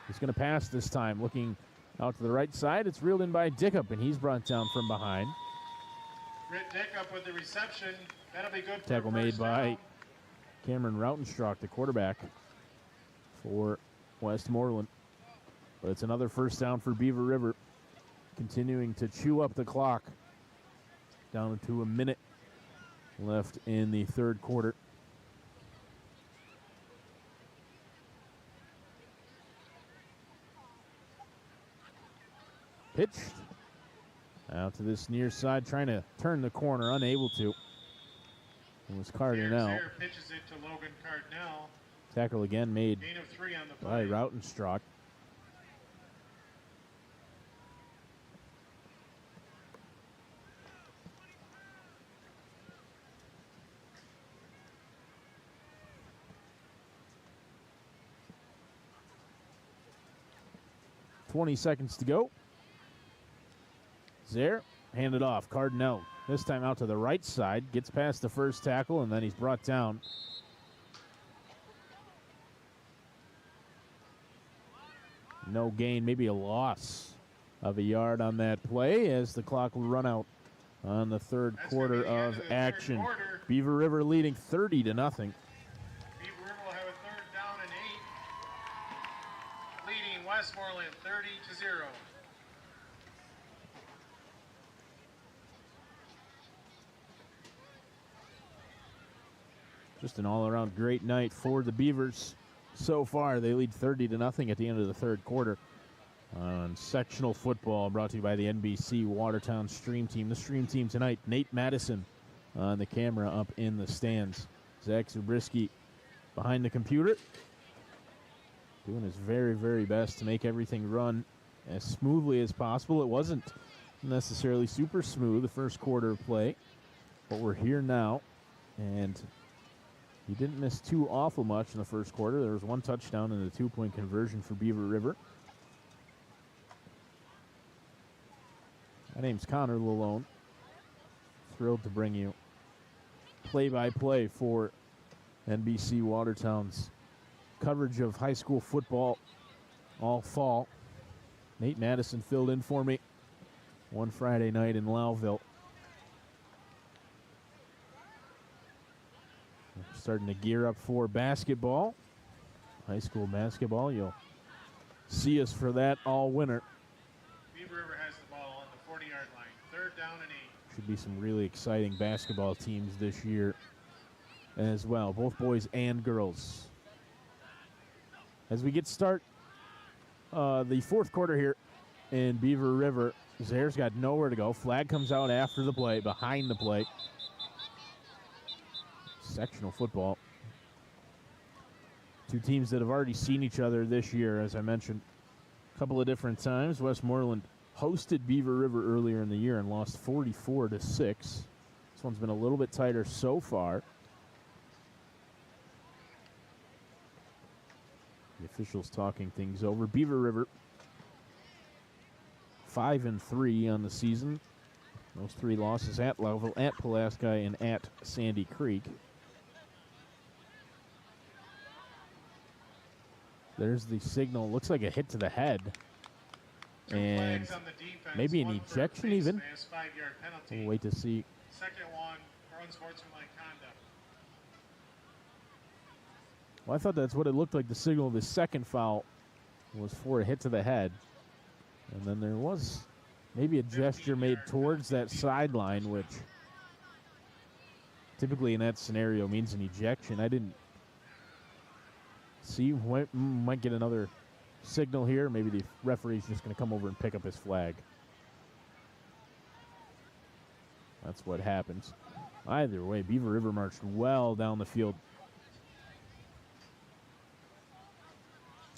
He's going to pass this time. Looking out to the right side. It's reeled in by Dickup, and he's brought down from behind. Britt Dickup with the reception. That'll be good for Tackle first made by down. Cameron Rautenstrauch, the quarterback for Westmoreland. But it's another first down for Beaver River. Continuing to chew up the clock. Down to a minute left in the third quarter. Pitched out to this near side, trying to turn the corner, unable to. It was Cardinal. Zaire pitches it to Logan Cardinal. Tackle again made Gain of 3 on the by play. Rautenstrauch. .20 seconds to go. Zaire handed off. Cardinal this time out to the right side. Gets past the first tackle, and then he's brought down. No gain, maybe a loss of a yard on that play as the clock will run out on the third quarter of action. Beaver River leading 30-0. Beaver River will have a third down and 8. Leading Westmoreland 30-0. Just an all-around great night for the Beavers. So far, they lead 30-0 at the end of the third quarter. On sectional football, brought to you by the NBC Watertown Stream Team. The Stream Team tonight, Nate Madison on the camera up in the stands. Zach Zabriskie behind the computer, doing his very, very best to make everything run as smoothly as possible. It wasn't necessarily super smooth the first quarter of play, but we're here now, and he didn't miss too awful much in the first quarter. There was one touchdown and a 2-point conversion for Beaver River. My name's Connor Lalone. Thrilled to bring you play-by-play for NBC Watertown's coverage of high school football all fall. Nate Madison filled in for me one Friday night in Lowville. We're starting to gear up for basketball, high school basketball. You'll see us for that all winter. Beaver River has the ball on the 40-yard line. Third down and 8. Should be some really exciting basketball teams this year as well, both boys and girls. As we get start the fourth quarter here in Beaver River, Zaire's got nowhere to go. Flag comes out after the play, behind the play. Sectional football. Two teams that have already seen each other this year, as I mentioned, a couple of different times. Westmoreland hosted Beaver River earlier in the year and lost 44-6. This one's been a little bit tighter so far. The officials talking things over. Beaver River 5-3 on the season. Those 3 losses at Lowville, at Pulaski, and at Sandy Creek. There's the signal. Looks like a hit to the head. And maybe an ejection even. 5-yard penalty. We'll wait to see. Second one, for unsportsmanlike conduct. Well, I thought that's what it looked like. The signal of the second foul was for a hit to the head. And then there was maybe a gesture made towards that sideline, which typically in that scenario means an ejection. I didn't see. Might get another signal here. Maybe the referee's just going to come over and pick up his flag. That's what happens. Either way, Beaver River marched well down the field.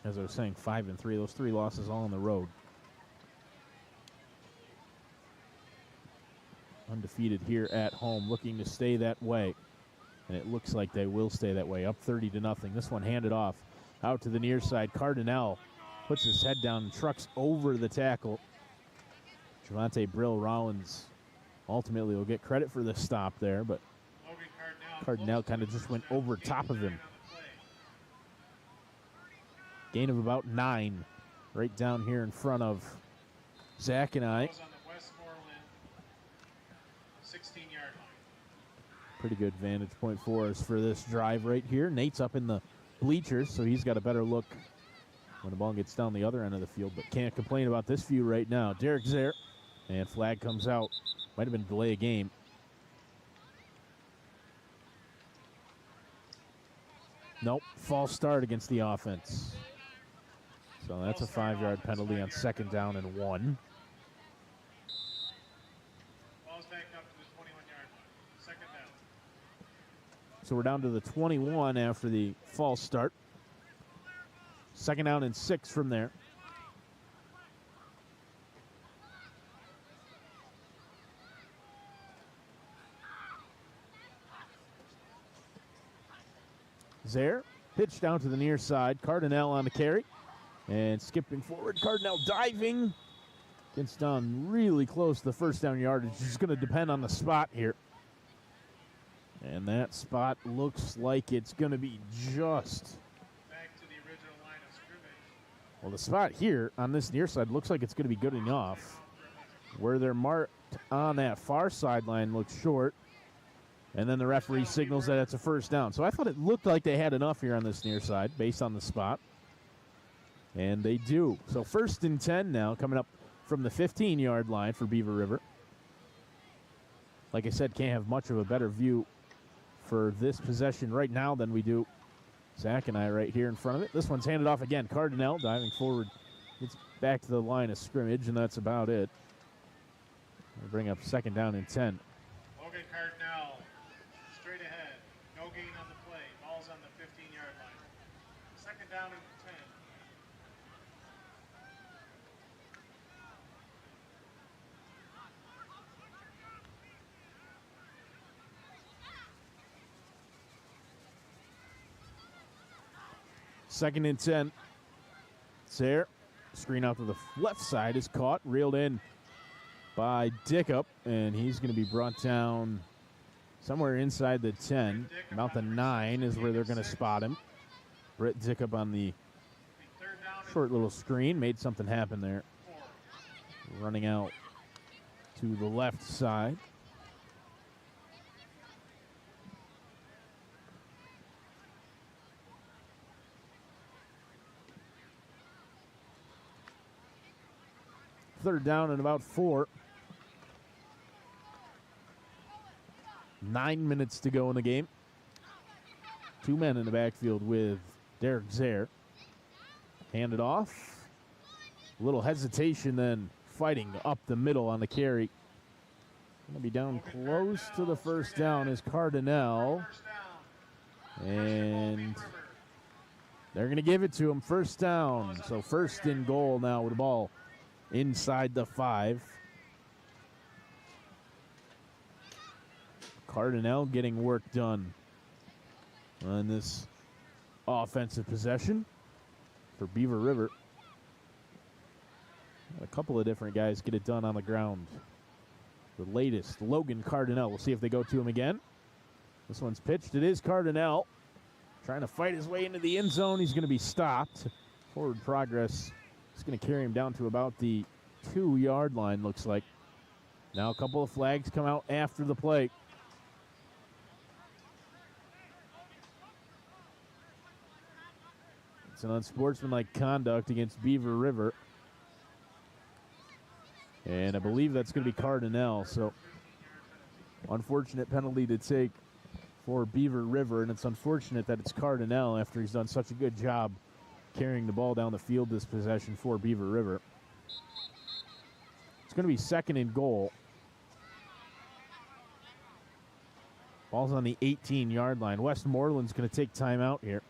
As I was saying, 5-3. Those 3 losses all on the road. Undefeated here at home, looking to stay that way. And it looks like they will stay that way. Up 30-0. This one handed off out to the near side. Cardinal puts his head down and trucks over the tackle. Javante Brill Rollins ultimately will get credit for the stop there, but Cardinal kind of just went over top of him. Gain of about 9 right down here in front of Zach and I. On the Westmoreland 16-yard line. Pretty good vantage point for us for this drive right here. Nate's up in the bleachers, so he's got a better look when the ball gets down the other end of the field, but can't complain about this view right now. Derek's there, and flag comes out. Might have been a delay of game. Nope, false start against the offense. So that's a 5-yard penalty on 2nd down and 1. Ball's back up to the 21-yard line. 2nd down. So we're down to the 21 after the false start. 2nd down and 6 from there. Zaire, pitch down to the near side. Cardinal on the carry. And skipping forward, Cardinal diving. Gets down really close to the 1st down yardage. It's going to depend on the spot here. And that spot looks like it's going to be just. Back to the original line of scrimmage. Well, the spot here on this near side looks like it's going to be good enough. Where they're marked on that far sideline looks short. And then the referee signals that it's a 1st down. So I thought it looked like they had enough here on this near side based on the spot. And they do. So 1st and 10 now coming up from the 15-yard line for Beaver River. Like I said, can't have much of a better view for this possession right now than we do. Zach and I right here in front of it. This one's handed off again. Cardinal diving forward. It's back to the line of scrimmage, and that's about it. We'll bring up 2nd down and 10. Logan Cardinal straight ahead. No gain on the play. Ball's on the 15-yard line. 2nd down and 10. Second and 10. It's there. Screen out to the left side is caught, reeled in by Dickup, and he's going to be brought down somewhere inside the 10. About the 9 is where they're going to spot him. Brett Dickup on the short little screen made something happen there. Running out to the left side. Third down and about 4. 9 minutes to go in the game. 2 men in the backfield with Derek Zaire. Handed off. A little hesitation, then fighting up the middle on the carry. Going to be down close to the 1st down is Cardinal. And they're going to give it to him. 1st down. So 1st and goal now with the ball inside the 5. Cardinal getting work done on this offensive possession for Beaver River. A couple of different guys get it done on the ground. The latest, Logan Cardinal. We'll see if they go to him again. This one's pitched. It is Cardinal trying to fight his way into the end zone. He's going to be stopped. Forward progress. It's going to carry him down to about the 2-yard line, looks like. Now a couple of flags come out after the play. It's an unsportsmanlike conduct against Beaver River. And I believe that's going to be Cardinal. So, unfortunate penalty to take for Beaver River. And it's unfortunate that it's Cardinal after he's done such a good job carrying the ball down the field this possession for Beaver River. It's going to be 2nd and goal. Ball's on the 18-yard line. Westmoreland's going to take timeout here.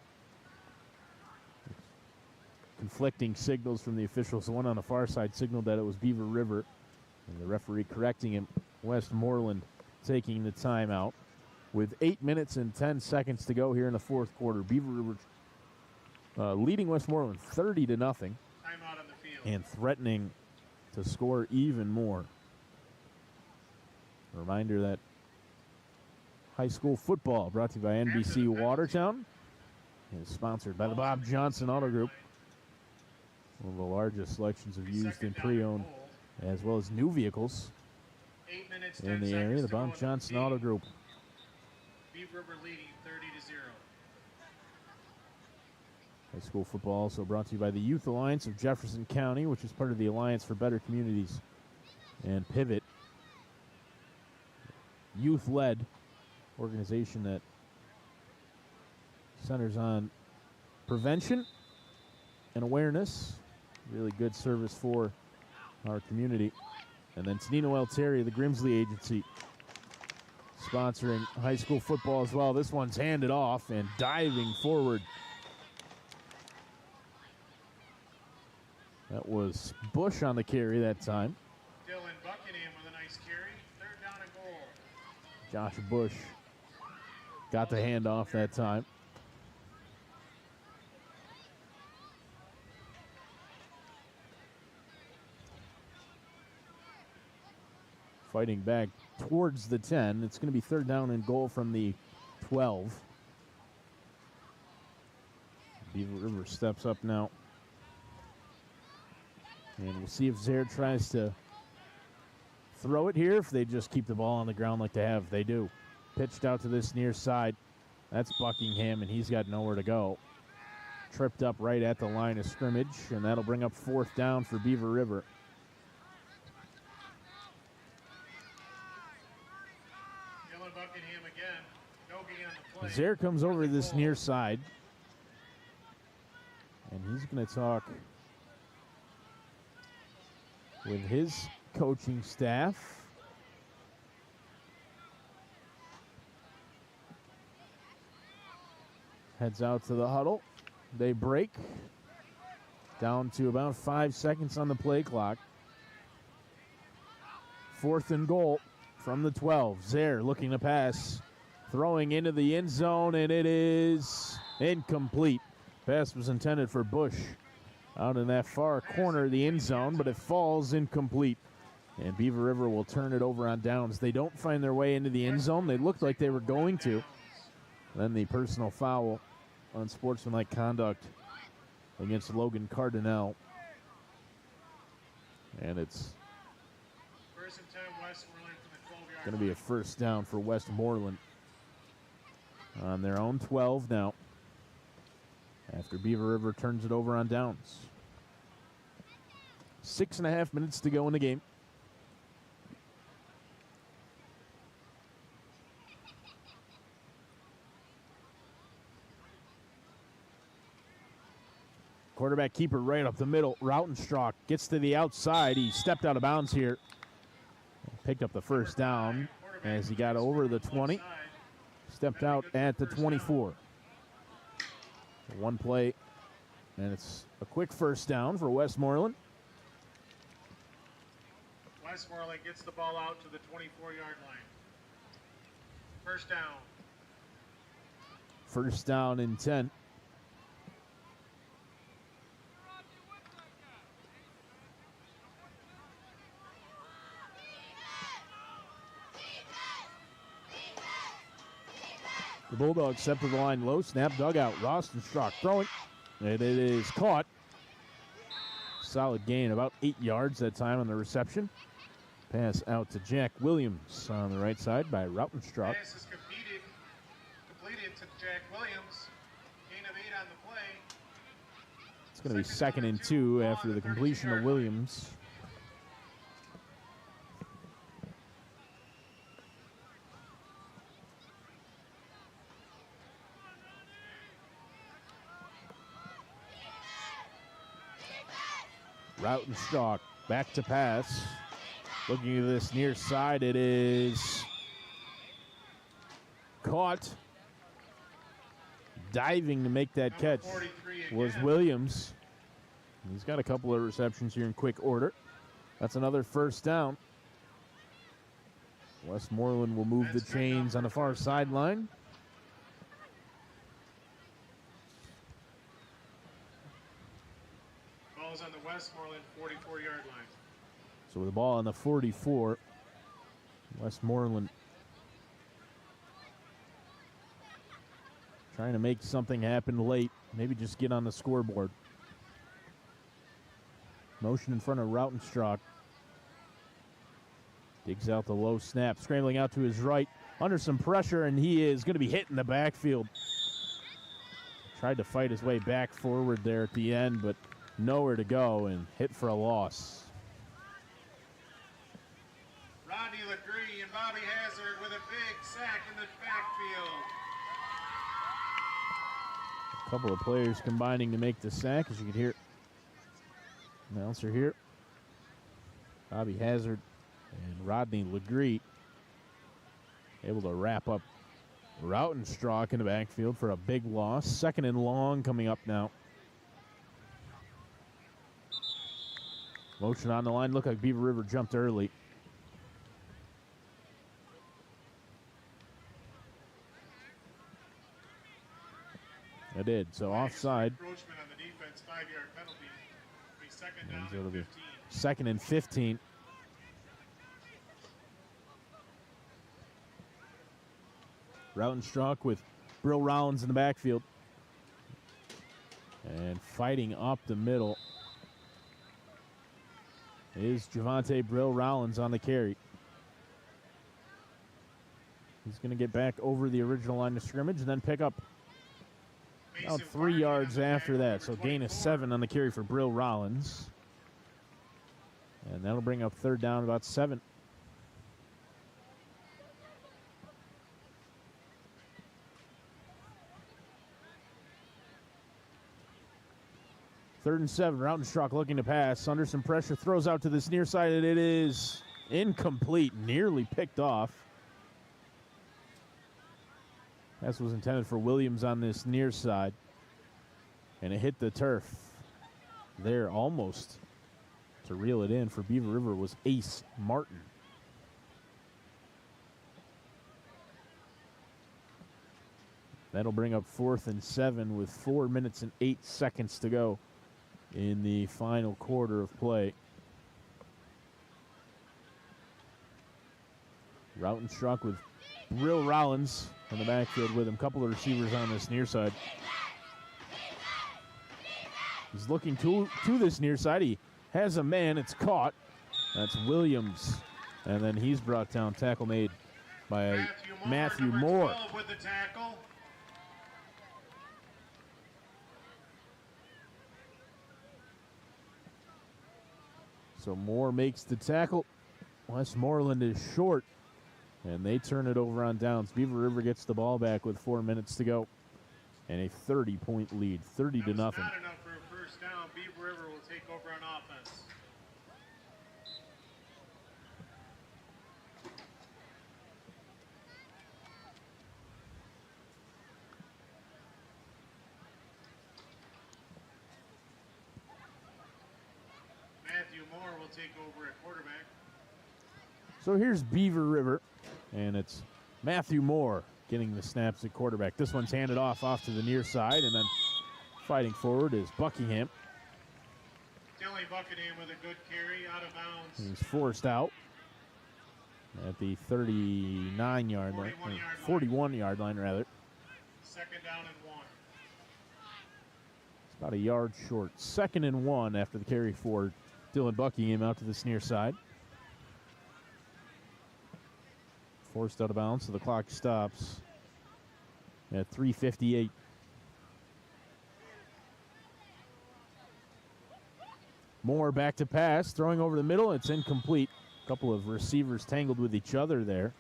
Conflicting signals from the officials. The one on the far side signaled that it was Beaver River, and the referee correcting him. Westmoreland taking the timeout. With 8 minutes and 10 seconds to go here in the fourth quarter, Beaver River leading Westmoreland 30-0. Timeout on the field. And threatening to score even more. A reminder that high school football brought to you by NBC Watertown is sponsored by the Bob Johnson Auto Group. One of the largest selections of used and pre-owned as well as new vehicles 8 minutes, in the area. The Bob Johnson Auto Group. Beaver River leading 30-0. High school football also brought to you by the Youth Alliance of Jefferson County, which is part of the Alliance for Better Communities and Pivot. Youth-led organization that centers on prevention and awareness. Really good service for our community. And then Tenino L. Terry, the Grimsley Agency, sponsoring high school football as well. This one's handed off and diving forward. That was Bush on the carry that time. Dylan Buckingham with a nice carry. 3rd down and goal. Josh Bush got the handoff that time. Fighting back towards the 10. It's going to be 3rd down and goal from the 12. Beaver River steps up now. And we'll see if Zaire tries to throw it here, if they just keep the ball on the ground like they have. They do. Pitched out to this near side. That's Buckingham, and he's got nowhere to go. Tripped up right at the line of scrimmage, and that'll bring up 4th down for Beaver River. Dylan Buckingham again. Nogi on the play. Zaire comes over to this near side, and he's going to talk with his coaching staff. Heads out to the huddle. They break. Down to about 5 seconds on the play clock. 4th and goal from the 12. Zaire looking to pass. Throwing into the end zone, and it is incomplete. Pass was intended for Bush out in that far corner of the end zone, but it falls incomplete. And Beaver River will turn it over on downs. They don't find their way into the end zone. They looked like they were going to. Then the personal foul on sportsmanlike conduct against Logan Cardinal. And it's 1st and 10, Westmoreland from the 12-yard going to be a 1st down for Westmoreland on their own 12 now, after Beaver River turns it over on downs. 6.5 minutes to go in the game. Quarterback keeper right up the middle. Rautenstrauch gets to the outside. He stepped out of bounds here. Picked up the 1st down as he got over the 20. Stepped out at the 24. One play, and it's a quick 1st down for Westmoreland. Westmoreland gets the ball out to the 24-yard line. 1st down. 1st down and 10. The Bulldogs step to the line low, snap, dugout. Rautenstrauch throwing, and it is caught. Solid gain, about 8 yards that time on the reception. Pass out to Jack Williams on the right side by Rautenstrauch. Pass is completed to Jack Williams. Gain of 8 on the play. going to be 2nd and 2 after the completion of Williams. Rautenstock back to pass. Looking at this near side, it is caught. Diving to make that catch was Williams. He's got a couple of receptions here in quick order. That's another first down. Westmoreland will move the chains on the far sideline. Ball's on the Westmoreland 44-yard line. So with the ball on the 44, Westmoreland trying to make something happen late. Maybe just get on the scoreboard. Motion in front of Rautenstock. Digs out the low snap, scrambling out to his right. Under some pressure, and he is going to be hit in the backfield. Tried to fight his way back forward there at the end, but nowhere to go, and hit for a loss. Rodney Legree and Bobby Hazard with a big sack in the backfield. A couple of players combining to make the sack, as you can hear. Announcer here. Bobby Hazard and Rodney Legree able to wrap up Rautenstock in the backfield for a big loss. 2nd and long coming up now. Motion on the line. Looked like Beaver River jumped early. It did. So offside. Encroachment on the defense, 5-yard penalty. It'll be 2nd down So it'll and be 15. 2nd and 15. Rautenstock with Brill Rollins in the backfield. And fighting up the middle is Javante Brill Rollins on the carry. He's going to get back over the original line of scrimmage and then pick up about 3 yards after that. So gain of 7 on the carry for Brill Rollins. And that'll bring up 3rd down, about 7. Third and 7, Rautenstock looking to pass. Under some pressure, throws out to this near side, and it is incomplete, nearly picked off. Pass was intended for Williams on this near side, and it hit the turf there almost to reel it in for Beaver River was Ace Martin. That'll bring up 4th and 7 with 4 minutes and 8 seconds to go in the final quarter of play. Rautenstock with Brill Rollins in the backfield with him. Couple of receivers on this near side. He's looking to this near side. He has a man. It's caught. That's Williams. And then he's brought down. Tackle made by Matthew Moore. With the tackle. So Moore makes the tackle. Westmoreland is short, and they turn it over on downs. Beaver River gets the ball back with 4 minutes to go, and a 30-point lead, 30 to nothing. Not enough for a first down. Beaver River will take over on offense. Matthew Moore will take over at quarterback. So here's Beaver River, and it's Matthew Moore getting the snaps at quarterback. This one's handed off to the near side, and then fighting forward is Buckingham. Kelly Buckingham with a good carry out of bounds. He's forced out at the 39-yard line, 41-yard line rather. 2nd down and 1. It's about a yard short. 2nd and 1 after the carry for Dylan Buckingham out to this near side. Forced out of bounds, so the clock stops at 3:58. Moore back to pass, throwing over the middle. It's incomplete. A couple of receivers tangled with each other there.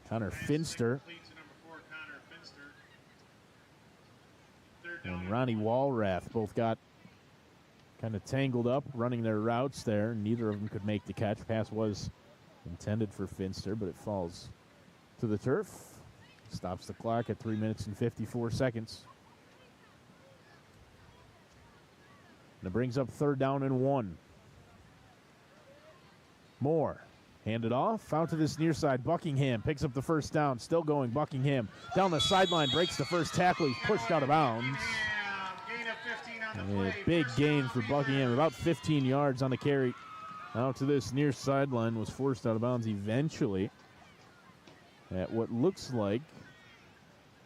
Connor Finster and Ronnie Walrath both got kind of tangled up running their routes there. Neither of them could make the catch. Pass was intended for Finster, but it falls to the turf. Stops the clock at 3 minutes and 54 seconds. And it brings up 3rd down and 1. Moore handed off out to this near side. Buckingham picks up the 1st down. Still going. Buckingham down the sideline, breaks the 1st tackle. He's pushed out of bounds. A big gain for Buckingham, about 15 yards on the carry. Out to this near sideline, was forced out of bounds eventually at what looks like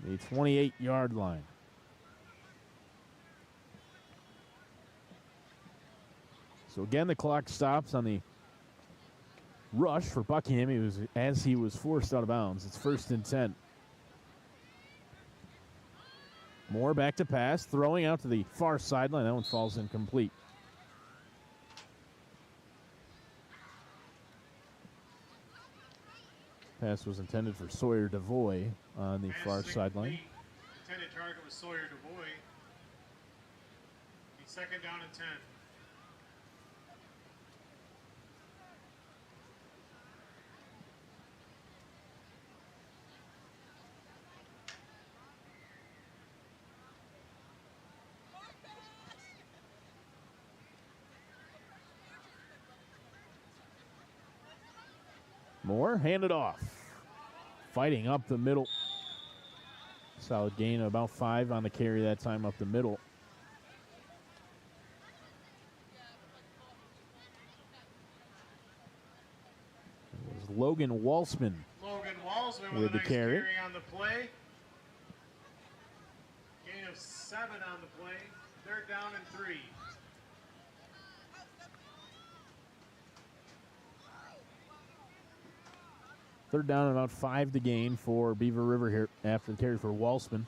the 28-yard line. So again, the clock stops on the rush for Buckingham. He was forced out of bounds. It's 1st and 10. Moore back to pass, throwing out to the far sideline. That one falls incomplete. Pass was intended for Sawyer DeVoy on the far sideline. Intended target was Sawyer DeVoy. It's 2nd down and 10. Moore handed off. Fighting up the middle. Solid gain of about 5 on the carry that time up the middle. It was Logan Walsman. With the carry on the play. Gain of 7 on the play. 3rd down and 3. Third down and about 5 to gain for Beaver River here after the carry for Walsman.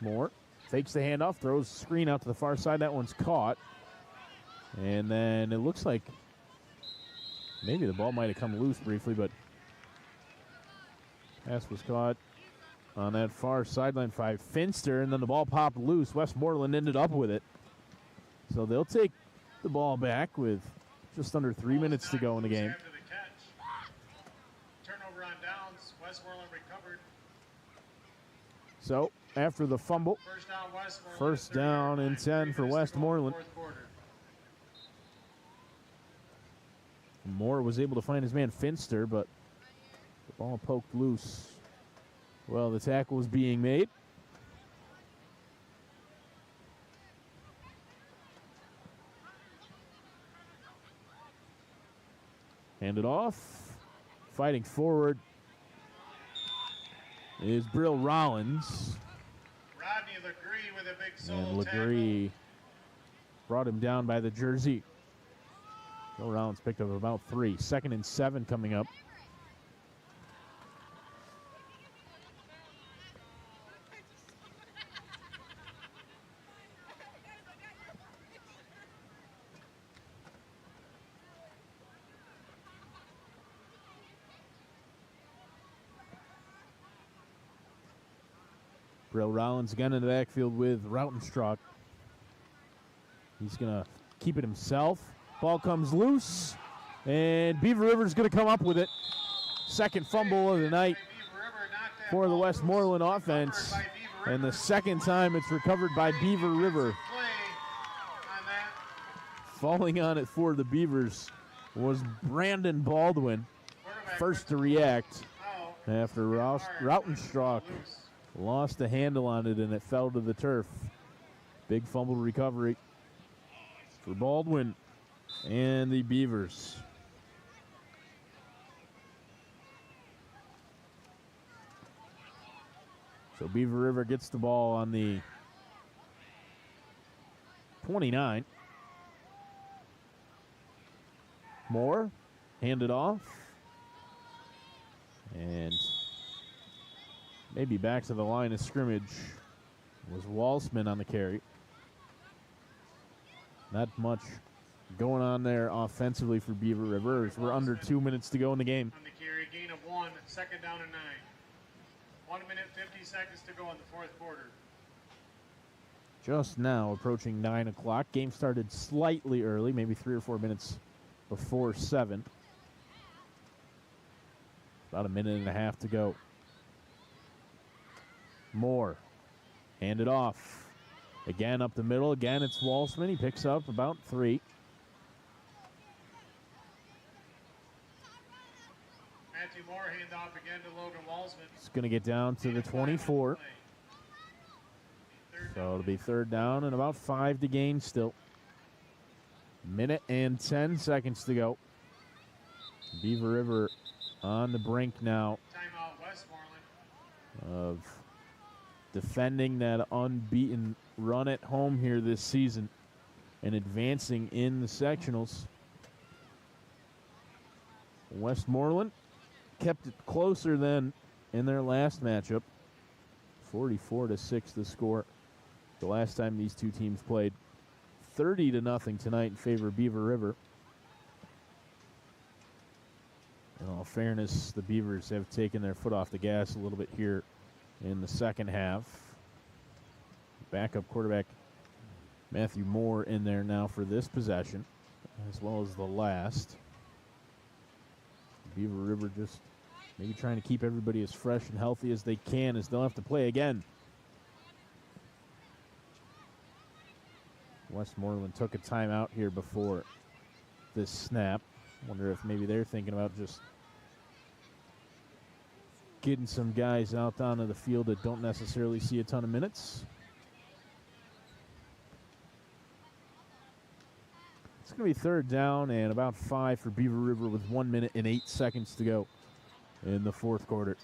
Moore fakes the handoff, throws the screen out to the far side. That one's caught. And then it looks like maybe the ball might have come loose briefly, but pass was caught on that far sideline by Finster, and then the ball popped loose. Westmoreland ended up with it. So they'll take the ball back with just under 3 minutes to go in the game. Westmoreland recovered. So after the fumble, first down and 10 for Westmoreland. Moore was able to find his man Finster, but the ball poked loose. Well, the tackle was being made. Handed off. Fighting forward is Brill Rollins. Rodney Legree with a big solo and Legree brought him down by the jersey. Brill Rollins picked up about 3. 2nd and 7 coming up. Brill Rollins again in the backfield with Rautenstrauch. He's going to keep it himself. Ball comes loose, and Beaver River's going to come up with it. 2nd fumble of the night for the Westmoreland offense, and the 2nd time it's recovered by Beaver River. Falling on it for the Beavers was Brandon Baldwin, first to react after Rautenstrauch lost the handle on it and it fell to the turf. Big fumble recovery for Baldwin and the Beavers. So Beaver River gets the ball on the 29. Moore handed off. And maybe back to the line of scrimmage was Walsman on the carry. Not much going on there offensively for Beaver River. We're under 2 minutes to go in the game. On the carry, gain of 1, second down and 9. 1 minute, 50 seconds to go in the fourth quarter. Just now approaching 9 o'clock. Game started slightly early, maybe 3 or 4 minutes before 7. About a minute and a half to go. Moore. Hand it off. Again up the middle. Again, it's Walsman. He picks up about 3. Matthew Moore hand off again to Logan Walsman. It's going to get down to the 24. So it'll be third down and about 5 to gain still. Minute and 10 seconds to go. Beaver River on the brink now Timeout Westmoreland. of defending that unbeaten run at home here this season and advancing in the sectionals. Westmoreland kept it closer than in their last matchup. 44-6 the score the last time these two teams played. 30-0 tonight in favor of Beaver River. In all fairness, the Beavers have taken their foot off the gas a little bit here in the second half. Backup quarterback Matthew Moore in there now for this possession, as well as the last. Beaver River just maybe trying to keep everybody as fresh and healthy as they can as they'll have to play again. Westmoreland took a timeout here before this snap. Wonder if maybe they're thinking about just getting some guys out onto the field that don't necessarily see a ton of minutes. It's going to be third down and about 5 for Beaver River with 1 minute and 8 seconds to go in the fourth quarter.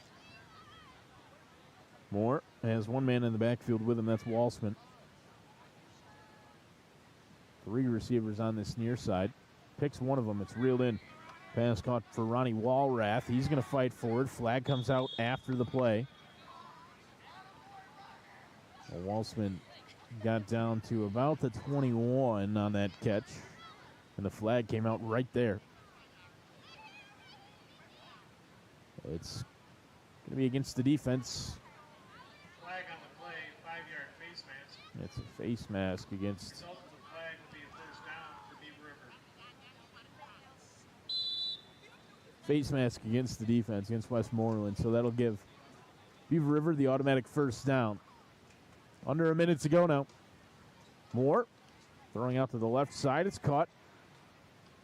Moore has one man in the backfield with him. That's Walsman. 3 receivers on this near side. Picks one of them. It's reeled in. Pass caught for Ronnie Walrath. He's going to fight forward. Flag comes out after the play. Walsman got down to about the 21 on that catch. And the flag came out right there. It's going to be against the defense. Flag on the play, 5-yard face mask. It's a face mask against. Result of the flag will be a first down for Beaver River. Face mask against the defense, against Westmoreland. So that'll give Beaver River the automatic first down. Under a minute to go now. Moore throwing out to the left side. It's caught.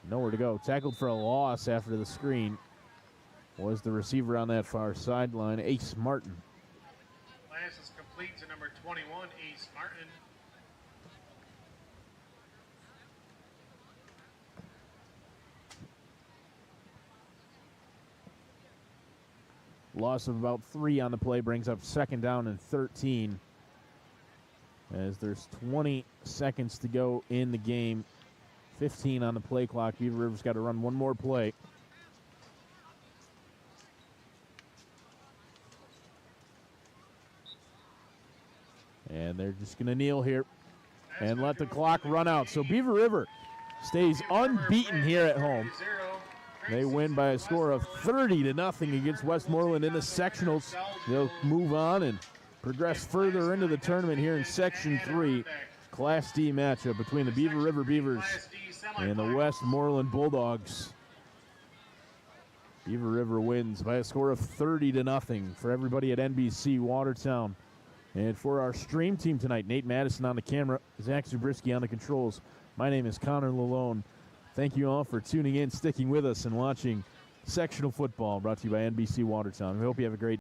Nowhere to go. Tackled for a loss after the screen was the receiver on that far sideline, Ace Martin. Pass is complete to number 21, Ace Martin. Loss of about 3 on the play brings up second down and 13. As there's 20 seconds to go in the game. 15 on the play clock. Beaver River's got to run one more play. And they're just going to kneel here and let the clock run out. So Beaver River stays unbeaten here at home. They win by a score of 30-0 against Westmoreland in the sectionals. They'll move on and progress further into the tournament here in Section 3. Class D matchup between the Beaver River Beavers and the Westmoreland Bulldogs. Beaver River wins by a score of 30-0 for everybody at NBC Watertown. And for our stream team tonight, Nate Madison on the camera, Zach Zabriskie on the controls. My name is Connor Lalone. Thank you all for tuning in, sticking with us, and watching sectional football brought to you by NBC Watertown. We hope you have a great